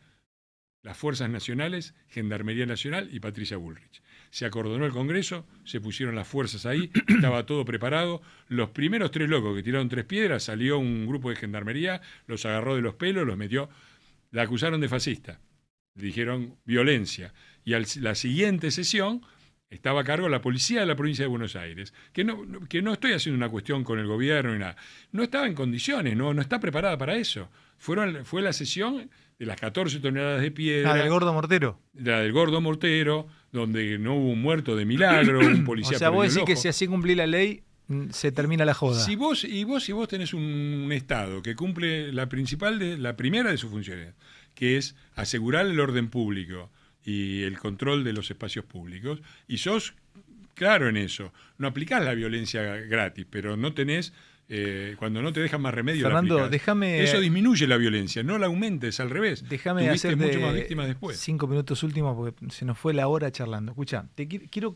las Fuerzas Nacionales, Gendarmería Nacional y Patricia Bullrich. Se acordonó el Congreso, se pusieron las fuerzas ahí, estaba todo preparado. Los primeros 3 locos que tiraron 3 piedras, salió un grupo de Gendarmería, los agarró de los pelos, los metió, la acusaron de fascista, le dijeron violencia. Y la siguiente sesión estaba a cargo la policía de la provincia de Buenos Aires, que no estoy haciendo una cuestión con el gobierno ni nada. No estaba en condiciones, no está preparada para eso. Fue la sesión de las 14 toneladas de piedra. ¿La del Gordo Mortero? La del Gordo Mortero, donde no hubo un muerto de milagro, un policía. O sea, vos decís ojo. que si así cumplí la ley, se termina la joda. Si vos tenés un Estado que cumple la primera de sus funciones, que es asegurar el orden público y el control de los espacios públicos, y sos claro en eso, no aplicás la violencia gratis, pero no tenés, cuando no te dejan más remedio, Fernando, déjame... Eso disminuye la violencia, no la aumentes, al revés. Déjame hacer mucho más víctimas después. 5 minutos últimos, porque se nos fue la hora charlando. Escuchá, quiero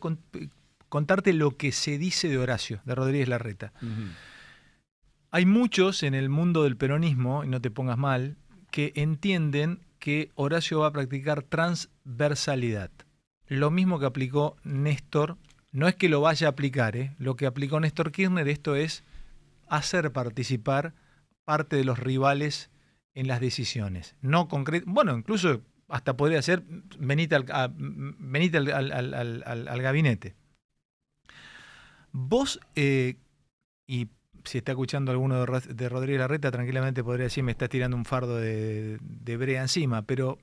contarte lo que se dice de Horacio, de Rodríguez Larreta. Hay muchos en el mundo del peronismo, y no te pongas mal, que entienden que Horacio va a practicar transversalidad. Lo mismo que aplicó Néstor, no es que lo vaya a aplicar, lo que aplicó Néstor Kirchner, esto es hacer participar parte de los rivales en las decisiones. No bueno, incluso hasta podría ser venite al gabinete. Vos, y si está escuchando alguno de Rodríguez Larreta, tranquilamente podría decir, me está tirando un fardo de brea encima, pero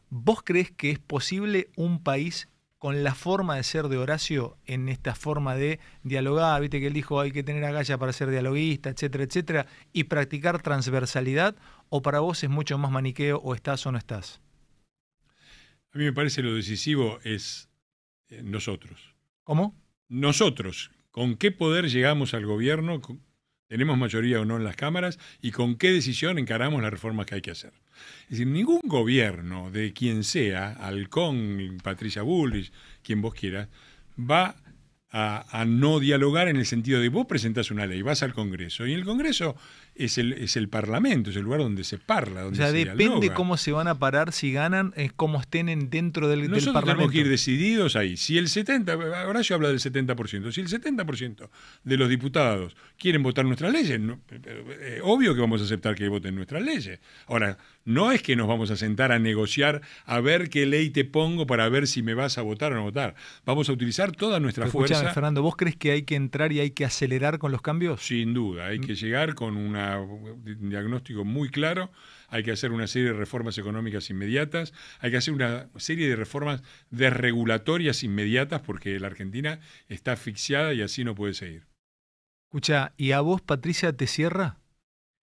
¿vos creés que es posible un país con la forma de ser de Horacio, en esta forma de dialogar? Viste que él dijo, hay que tener agallas para ser dialoguista, etcétera, etcétera, y practicar transversalidad, o para vos es mucho más maniqueo, o estás o no estás? A mí me parece lo decisivo es nosotros. ¿Cómo? Nosotros. ¿Con qué poder llegamos al gobierno? ¿Tenemos mayoría o no en las cámaras? ¿Y con qué decisión encaramos las reformas que hay que hacer? Es decir, ningún gobierno de quien sea, Halcón, Patricia Bullrich, quien vos quieras, va a no dialogar en el sentido de vos presentás una ley, vas al Congreso, y el Congreso es el Parlamento, es el lugar donde se parla, donde o sea, se depende dialoga. Cómo se van a parar, si ganan, es cómo estén dentro del Nosotros Parlamento. tenemos que ir decididos ahí. Si el 70%, Horacio habla del 70%, si el 70% de los diputados quieren votar nuestras leyes, obvio que vamos a aceptar que voten nuestras leyes. Ahora, no es que nos vamos a sentar a negociar, a ver qué ley te pongo para ver si me vas a votar o no votar. Vamos a utilizar toda nuestra fuerza. Escuchame, Fernando, ¿vos crees que hay que entrar y hay que acelerar con los cambios? Sin duda, hay que llegar con un diagnóstico muy claro, hay que hacer una serie de reformas económicas inmediatas, hay que hacer una serie de reformas desregulatorias inmediatas, porque la Argentina está asfixiada y así no puede seguir. Escucha, ¿y a vos, Patricia, te cierra?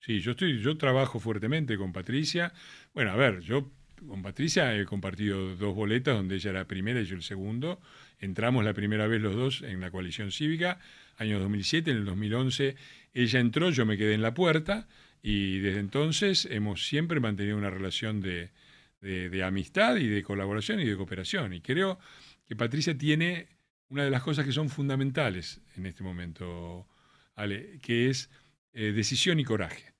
Sí, yo trabajo fuertemente con Patricia. Bueno, a ver, yo con Patricia he compartido 2 boletas, donde ella era primera y yo el segundo. Entramos la primera vez los dos en la coalición cívica, año 2007, en el 2011 ella entró, yo me quedé en la puerta, y desde entonces hemos siempre mantenido una relación de amistad y de colaboración y de cooperación. Y creo que Patricia tiene una de las cosas que son fundamentales en este momento, Ale, que es decisión y coraje.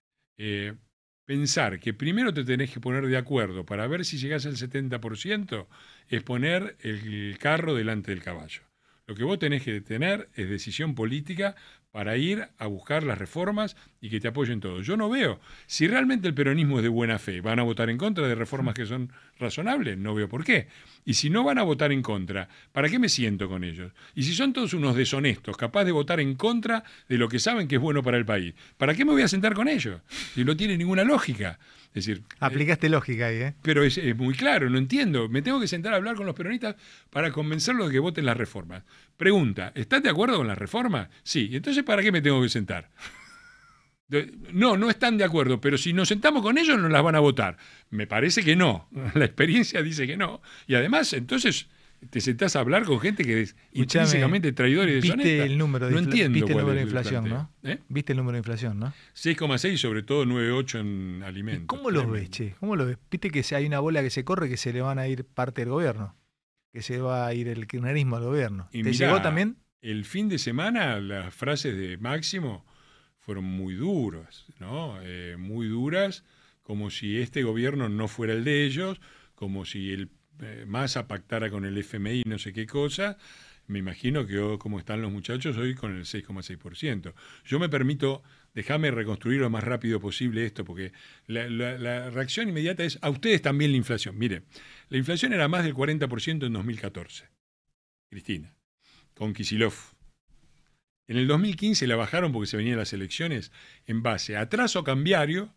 Pensar que primero te tenés que poner de acuerdo para ver si llegás al 70%, es poner el carro delante del caballo. Lo que vos tenés que tener es decisión política para ir a buscar las reformas y que te apoyen todos. Yo no veo, si realmente el peronismo es de buena fe, ¿van a votar en contra de reformas que son razonables? No veo por qué. Y si no van a votar en contra, ¿para qué me siento con ellos? Y si son todos unos deshonestos, capaces de votar en contra de lo que saben que es bueno para el país, ¿para qué me voy a sentar con ellos? Si no tiene ninguna lógica. Es decir, aplicaste lógica ahí, ¿eh? Pero es muy claro, no entiendo. Me tengo que sentar a hablar con los peronistas para convencerlos de que voten las reformas. Pregunta, ¿estás de acuerdo con las reformas? Sí. Entonces, ¿para qué me tengo que sentar? No, no están de acuerdo, pero si nos sentamos con ellos nos las van a votar. Me parece que no. La experiencia dice que no. Y además, entonces, te sentás a hablar con gente que es intrínsecamente traidora y deshonesta. Viste el número de, no entiendo viste el cuál número de es el inflación, planteo. ¿no? Viste el número de inflación, ¿no? 6,6, sobre todo 9,8 en alimentos. ¿Y cómo los ves, che? ¿Cómo lo ves? Viste que hay una bola que se corre que se le van a ir parte del gobierno. Que se va a ir el kirchnerismo al gobierno. Y ¿Te mirá, llegó también? El fin de semana las frases de Máximo fueron muy duras, ¿no? Muy duras, como si este gobierno no fuera el de ellos, como si el Massa pactara con el FMI no sé qué cosa. Me imagino que como están los muchachos hoy con el 6,6%. Yo me permito, déjame reconstruir lo más rápido posible esto, porque la reacción inmediata es a ustedes también la inflación. Mire, la inflación era más del 40% en 2014, Cristina, con Kicillof. En el 2015 la bajaron porque se venían las elecciones en base a atraso cambiario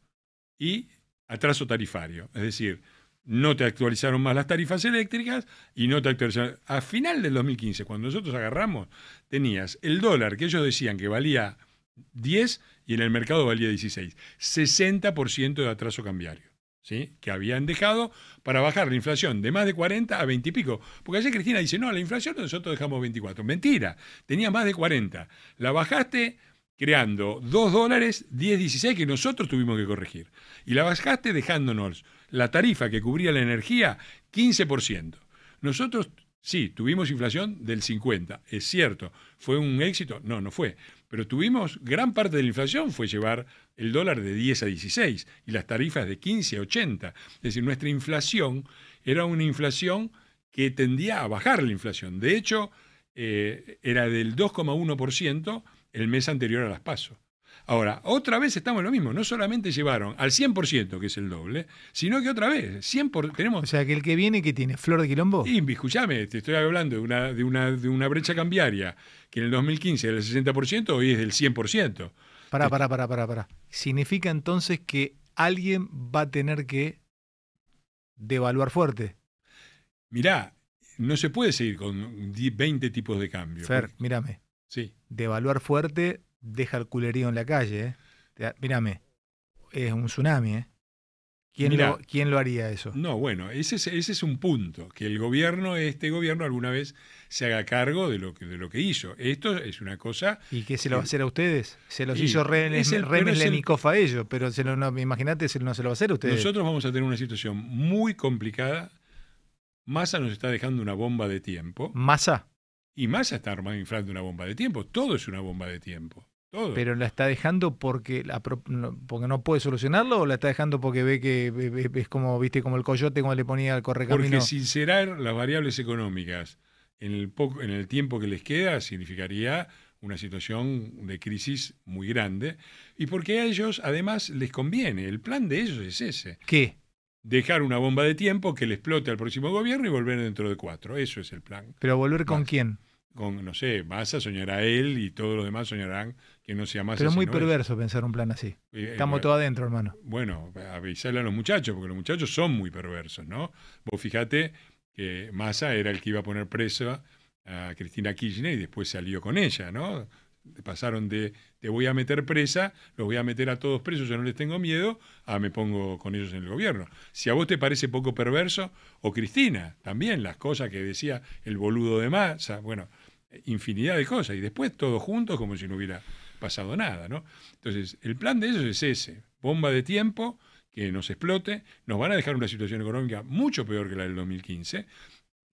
y atraso tarifario. Es decir, no te actualizaron más las tarifas eléctricas y no te actualizaron. A final del 2015, cuando nosotros agarramos, tenías el dólar que ellos decían que valía 10 y en el mercado valía 16. 60% de atraso cambiario, ¿sí? Que habían dejado para bajar la inflación de más de 40 a 20 y pico. Porque ayer Cristina dice, no, la inflación nosotros dejamos 24. Mentira, tenía más de 40. La bajaste creando $2, 10,16 que nosotros tuvimos que corregir. Y la bajaste dejándonos la tarifa que cubría la energía 15%. Nosotros, sí, tuvimos inflación del 50%. Es cierto, ¿fue un éxito? No, no fue. Pero tuvimos, gran parte de la inflación fue llevar el dólar de 10 a 16 y las tarifas de 15 a 80. Es decir, nuestra inflación era una inflación que tendía a bajar la inflación. De hecho, era del 2,1% el mes anterior a las PASO. Ahora, otra vez estamos en lo mismo. No solamente llevaron al 100%, que es el doble, sino que otra vez, 100%, tenemos... O sea, que el que viene, ¿qué tiene? ¿Flor de quilombo? Y, escúchame, te estoy hablando de una brecha cambiaria que en el 2015 era del 60%, hoy es del 100%. Pará. Significa entonces que alguien va a tener que devaluar fuerte. Mirá, no se puede seguir con 20 tipos de cambio. Fer, mírame. Sí. Devaluar fuerte deja el culerío en la calle, Mírame, es un tsunami, ¿Quién lo haría eso? No, bueno, ese es un punto, que el gobierno, este gobierno, alguna vez se haga cargo de lo que hizo. Esto es una cosa... ¿Y qué se lo va a hacer a ustedes? Se los hizo Remes Lenikov a ellos, pero imagínate, no se lo va a hacer a ustedes. Nosotros vamos a tener una situación muy complicada. Massa nos está dejando una bomba de tiempo. ¿Massa? Y Massa está inflando una bomba de tiempo. Todo es una bomba de tiempo. Todo. ¿Pero la está dejando porque no puede solucionarlo o la está dejando porque ve que es como, viste, como el coyote cuando le ponía al correcamino? Porque sincerar las variables económicas en el tiempo que les queda significaría una situación de crisis muy grande y porque a ellos además les conviene. El plan de ellos es ese. ¿Qué? Dejar una bomba de tiempo que le explote al próximo gobierno y volver dentro de 4. Eso es el plan. ¿Pero volver con quién? Con, no sé, Massa soñará él y todos los demás soñarán que no sea Massa. Pero es muy perverso pensar un plan así. Estamos todos adentro, hermano. Bueno, avisarle a los muchachos, porque los muchachos son muy perversos, ¿no? Vos fijate que Massa era el que iba a poner preso a Cristina Kirchner y después salió con ella, ¿no? Pasaron de te voy a meter presa, los voy a meter a todos presos, yo no les tengo miedo, a me pongo con ellos en el gobierno. Si a vos te parece poco perverso, o Cristina, también las cosas que decía el boludo de Massa, bueno, infinidad de cosas, y después todos juntos como si no hubiera pasado nada, ¿no? Entonces, el plan de ellos es ese, bomba de tiempo, que nos explote, nos van a dejar una situación económica mucho peor que la del 2015.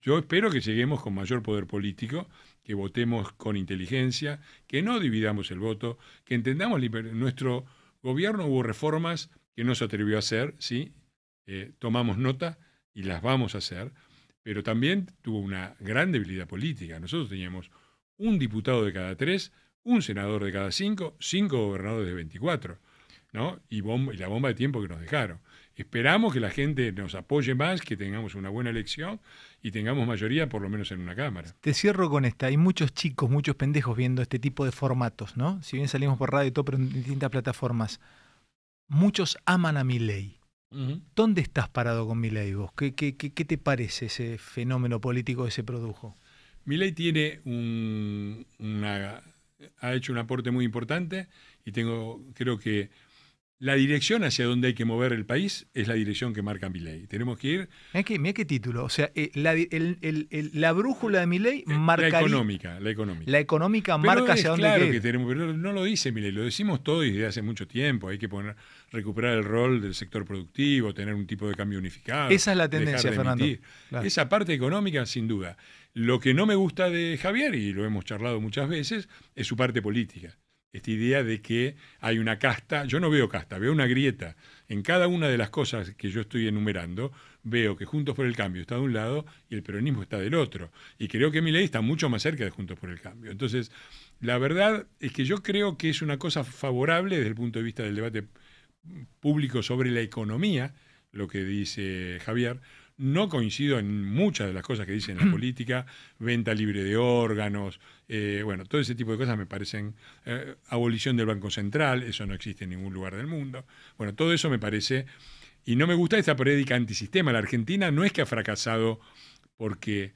Yo espero que lleguemos con mayor poder político, que votemos con inteligencia, que no dividamos el voto, que entendamos nuestro gobierno hubo reformas que no se atrevió a hacer, ¿sí? Tomamos nota y las vamos a hacer, pero también tuvo una gran debilidad política. Nosotros teníamos un diputado de cada 3, un senador de cada 5, 5 gobernadores de 24, ¿no? Y la bomba de tiempo que nos dejaron. Esperamos que la gente nos apoye más, que tengamos una buena elección y tengamos mayoría por lo menos en una Cámara. Te cierro con esta. Hay muchos chicos, muchos pendejos viendo este tipo de formatos, ¿no? Si bien salimos por radio y todo, pero en distintas plataformas. Muchos aman a Milei. ¿Dónde estás parado con Milei vos? ¿Qué te parece ese fenómeno político que se produjo? Milei tiene una ha hecho un aporte muy importante y creo que la dirección hacia donde hay que mover el país es la dirección que marca Milei. Tenemos que ir... Mirá qué título. O sea, la brújula de Milei marcaría... La económica. La económica marca hacia dónde claro hay que que ir. tenemos, pero no lo dice Milei, lo decimos todos desde hace mucho tiempo. Hay que recuperar el rol del sector productivo, tener un tipo de cambio unificado. Esa es la tendencia, Fernando. Claro. Esa parte económica, sin duda. Lo que no me gusta de Javier, y lo hemos charlado muchas veces, es su parte política. Esta idea de que hay una casta, yo no veo casta, veo una grieta. En cada una de las cosas que yo estoy enumerando, veo que Juntos por el Cambio está de un lado y el peronismo está del otro. Y creo que Milei está mucho más cerca de Juntos por el Cambio. Entonces, la verdad es que yo creo que es una cosa favorable desde el punto de vista del debate público sobre la economía, lo que dice Javier. No coincido en muchas de las cosas que dice en la política, venta libre de órganos, bueno, todo ese tipo de cosas me parecen, abolición del Banco Central, eso no existe en ningún lugar del mundo. Bueno, todo eso me parece, y no me gusta esta prédica antisistema. La Argentina no es que ha fracasado porque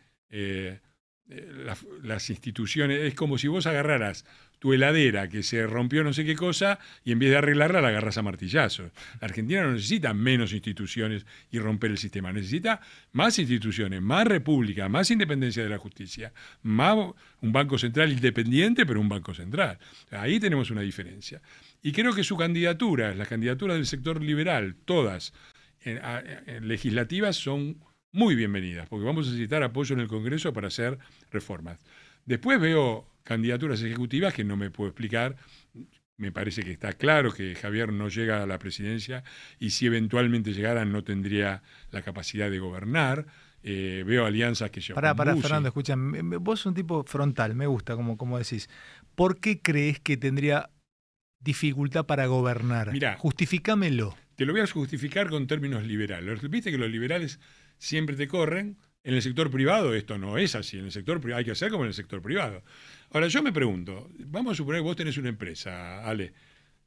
las instituciones, es como si vos agarraras tu heladera que se rompió no sé qué cosa y en vez de arreglarla la agarras a martillazos. La Argentina no necesita menos instituciones y romper el sistema, necesita más instituciones, más república, más independencia de la justicia, más un banco central independiente, pero un banco central. Ahí tenemos una diferencia. Y creo que su candidatura, las candidaturas del sector liberal, todas legislativas, son muy bienvenidas, porque vamos a necesitar apoyo en el Congreso para hacer reformas. Después veo candidaturas ejecutivas que no me puedo explicar. Me parece que está claro que Javier no llega a la presidencia y si eventualmente llegara no tendría la capacidad de gobernar. Veo alianzas que yo... Pará, Fernando, escucha, vos sos un tipo frontal, me gusta como decís. ¿Por qué crees que tendría dificultad para gobernar? Mirá, justificámelo. Te lo voy a justificar con términos liberales. Viste que los liberales siempre te corren. En el sector privado esto no es así. En el sector privado hay que hacer como en el sector privado. Ahora, yo me pregunto, vamos a suponer que vos tenés una empresa, Ale,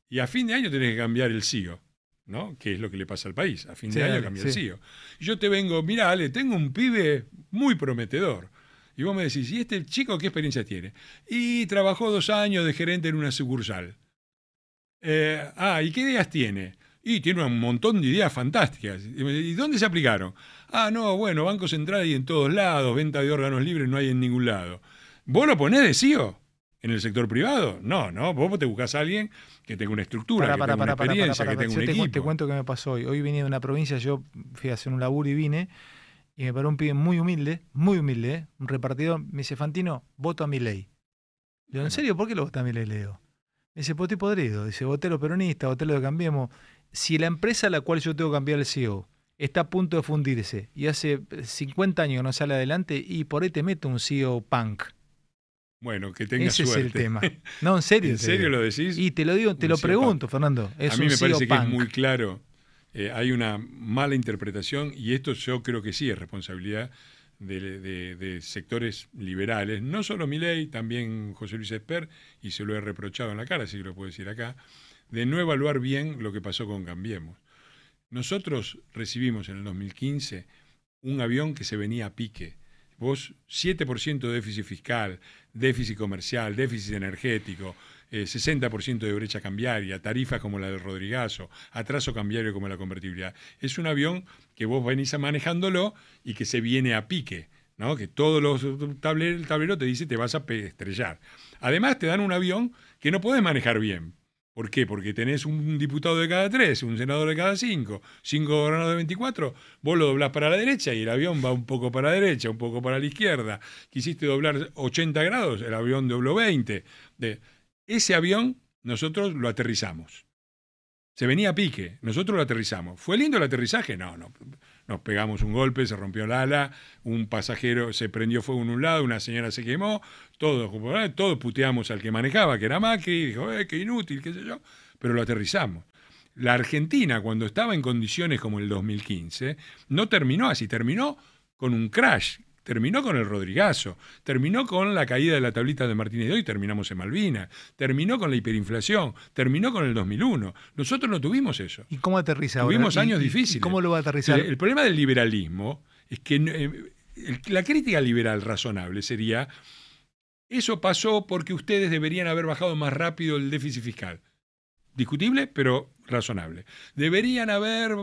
y a fin de año tenés que cambiar el CEO, ¿no? Que es lo que le pasa al país. A fin de año cambia el CEO. Y yo te vengo, mira, Ale, tengo un pibe muy prometedor. Y vos me decís, ¿y este chico qué experiencia tiene? Y trabajó 2 años de gerente en una sucursal. ¿Y qué ideas tiene? Y tiene un montón de ideas fantásticas. ¿Y dónde se aplicaron? No, bueno, Banco Central hay en todos lados, venta de órganos libres no hay en ningún lado. ¿Vos lo ponés de CEO en el sector privado? No, vos te buscás a alguien que tenga una estructura, que tenga una experiencia, que tenga un equipo. Te cuento qué me pasó hoy. Hoy vine de una provincia, yo fui a hacer un laburo y vine, y me paró un pibe muy humilde, un repartidor, me dice, Fantino, voto a Milei. Le digo, ¿en serio? ¿Por qué lo votás a Milei? Le digo. Me dice, pues estoy podrido. Dice, voté a los peronistas, voté a los de Cambiemos. Si la empresa a la cual yo tengo que cambiar el CEO está a punto de fundirse y hace 50 años que no sale adelante, y por ahí te mete un CEO punk. Bueno, que tenga suerte. Ese es el tema. No, en serio. ¿En serio lo decís? Y te lo digo, te lo pregunto, Fernando. A mí me parece que es muy claro. Hay una mala interpretación y esto yo creo que sí es responsabilidad de sectores liberales. No solo Milei, también José Luis Esper, y se lo he reprochado en la cara, así que lo puedo decir acá, de no evaluar bien lo que pasó con Cambiemos. Nosotros recibimos en el 2015 un avión que se venía a pique. Vos, 7% de déficit fiscal, déficit comercial, déficit energético, 60% de brecha cambiaria, tarifas como la del Rodrigazo, atraso cambiario como la convertibilidad. Es un avión que vos venís manejándolo y que se viene a pique, ¿no? Que todos los el tablero te dice te vas a estrellar. Además te dan un avión que no podés manejar bien. ¿Por qué? Porque tenés un diputado de cada 3, un senador de cada 5 gobernadores de 24, vos lo doblás para la derecha y el avión va un poco para la derecha, un poco para la izquierda. Quisiste doblar 80 grados, el avión dobló 20. Ese avión nosotros lo aterrizamos. Se venía a pique, nosotros lo aterrizamos. ¿Fue lindo el aterrizaje? No. Nos pegamos un golpe, se rompió el ala, un pasajero se prendió fuego en un lado, una señora se quemó, todos puteamos al que manejaba, que era Macri, dijo, qué inútil, qué sé yo, pero lo aterrizamos. La Argentina, cuando estaba en condiciones como el 2015, no terminó así, terminó con un crash, terminó con el Rodrigazo, terminó con la caída de la tablita de Martínez de Hoy, terminamos en Malvinas, terminó con la hiperinflación, terminó con el 2001. Nosotros no tuvimos eso. ¿Y cómo aterriza ahora? Tuvimos años difíciles. ¿Y cómo lo va a aterrizar? El problema del liberalismo es que la crítica liberal razonable sería Eso pasó porque ustedes deberían haber bajado más rápido el déficit fiscal. Discutible, pero razonable. Deberían haber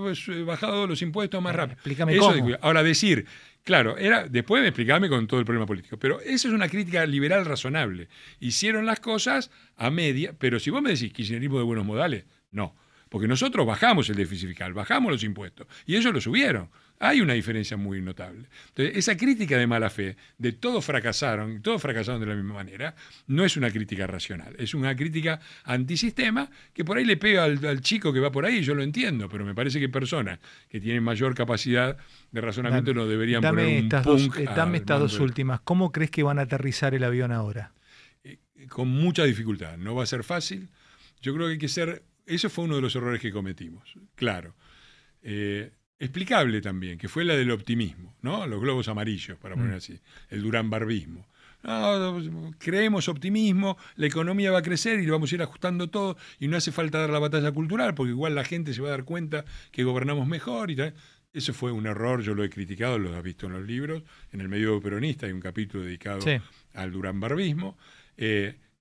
bajado los impuestos más rápido. Explícame cómo. Ahora, decir, claro, después de explicarme con todo el problema político, pero esa es una crítica liberal razonable. Hicieron las cosas a media, pero si vos me decís kirchnerismo de buenos modales, no. Porque nosotros bajamos el déficit fiscal, bajamos los impuestos, y ellos lo subieron. Hay una diferencia muy notable. Entonces, esa crítica de mala fe, de todos fracasaron de la misma manera, no es una crítica racional, es una crítica antisistema que por ahí le pega al chico que va por ahí, yo lo entiendo, pero me parece que personas que tienen mayor capacidad de razonamiento no deberían poner un punk. Dame estas dos últimas. ¿Cómo crees que van a aterrizar el avión ahora? Con mucha dificultad. No va a ser fácil. Yo creo que hay que ser... Eso fue uno de los errores que cometimos, claro. Explicable también, que fue la del optimismo, ¿no? Los globos amarillos, para poner así, el duranbarbismo. No, creemos optimismo, la economía va a crecer y le vamos a ir ajustando todo y no hace falta dar la batalla cultural porque igual la gente se va a dar cuenta que gobernamos mejor y tal. Eso fue un error, yo lo he criticado, lo has visto en los libros. En el Medioevo Peronista hay un capítulo dedicado al duranbarbismo.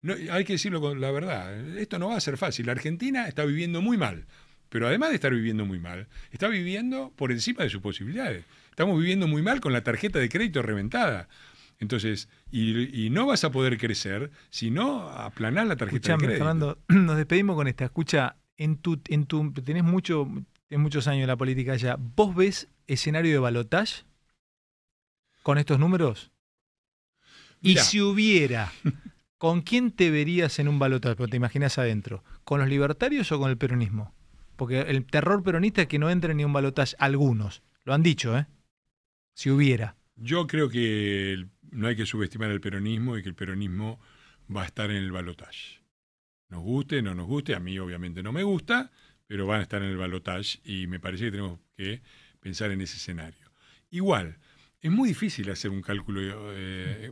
No, hay que decirlo con la verdad, esto no va a ser fácil. La Argentina está viviendo muy mal, pero además de estar viviendo muy mal, está viviendo por encima de sus posibilidades. Estamos viviendo muy mal con la tarjeta de crédito reventada. Entonces, y no vas a poder crecer si no aplanás la tarjeta de crédito. Fernando, nos despedimos con esta. Escucha, tenés muchos años en la política ya. ¿Vos ves escenario de balotaje con estos números? Mirá. Y si hubiera... ¿Con quién te verías en un balotaje? ¿Te imaginas adentro? ¿Con los libertarios o con el peronismo? Porque el terror peronista es que no entre ni un balotaje. Algunos. Lo han dicho, ¿eh? Si hubiera. Yo creo que no hay que subestimar el peronismo y que el peronismo va a estar en el balotaje. Nos guste, no nos guste. A mí obviamente no me gusta, pero van a estar en el balotaje y me parece que tenemos que pensar en ese escenario. Igual... Es muy difícil hacer un cálculo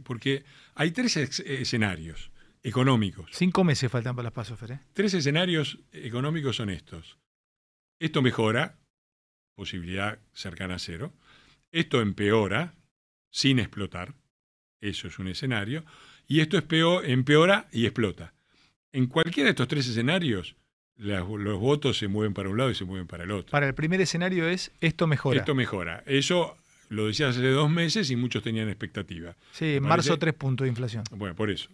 porque hay 3 escenarios económicos. 5 meses faltan para las PASO, Fer. 3 escenarios económicos son estos. Esto mejora, posibilidad cercana a 0. Esto empeora, sin explotar. Eso es un escenario. Y esto empeora y explota. En cualquiera de estos 3 escenarios, los votos se mueven para un lado y se mueven para el otro. Para el primer escenario es esto mejora. Esto mejora. Eso... Lo decía hace 2 meses y muchos tenían expectativa. Sí, en marzo 3 puntos de inflación. Bueno, por eso.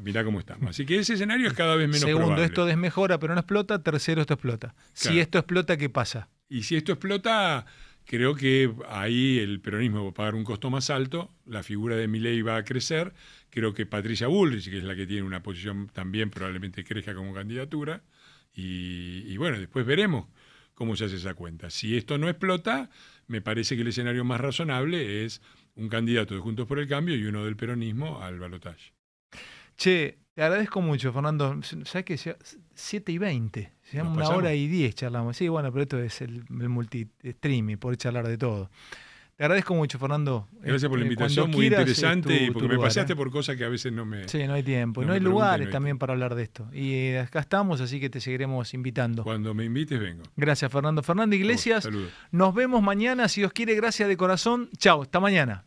Mirá cómo estamos. Así que ese escenario es cada vez menos Segundo, probable. esto desmejora pero no explota. Tercero, esto explota. Claro. Si esto explota, ¿qué pasa? Y si esto explota, creo que ahí el peronismo va a pagar un costo más alto, la figura de Milei va a crecer, creo que Patricia Bullrich, que es la que tiene una posición también, probablemente crezca como candidatura, y bueno, después veremos cómo se hace esa cuenta. Si esto no explota, me parece que el escenario más razonable es un candidato de Juntos por el Cambio y uno del peronismo al balotaje. Che, te agradezco mucho, Fernando. ¿Sabes qué? 7:20. Se llama 1:10 charlamos. Sí, bueno, pero esto es el multi-streaming, poder charlar de todo. Te agradezco mucho, Fernando. Gracias por la invitación, muy interesante, y porque me pasaste por cosas que a veces no me... Sí, no hay tiempo. No hay lugares también para hablar de esto. Y acá estamos, así que te seguiremos invitando. Cuando me invites, vengo. Gracias, Fernando. Fernando Iglesias, saludos. Nos vemos mañana, si Dios quiere. Gracias de corazón. Chao, hasta mañana.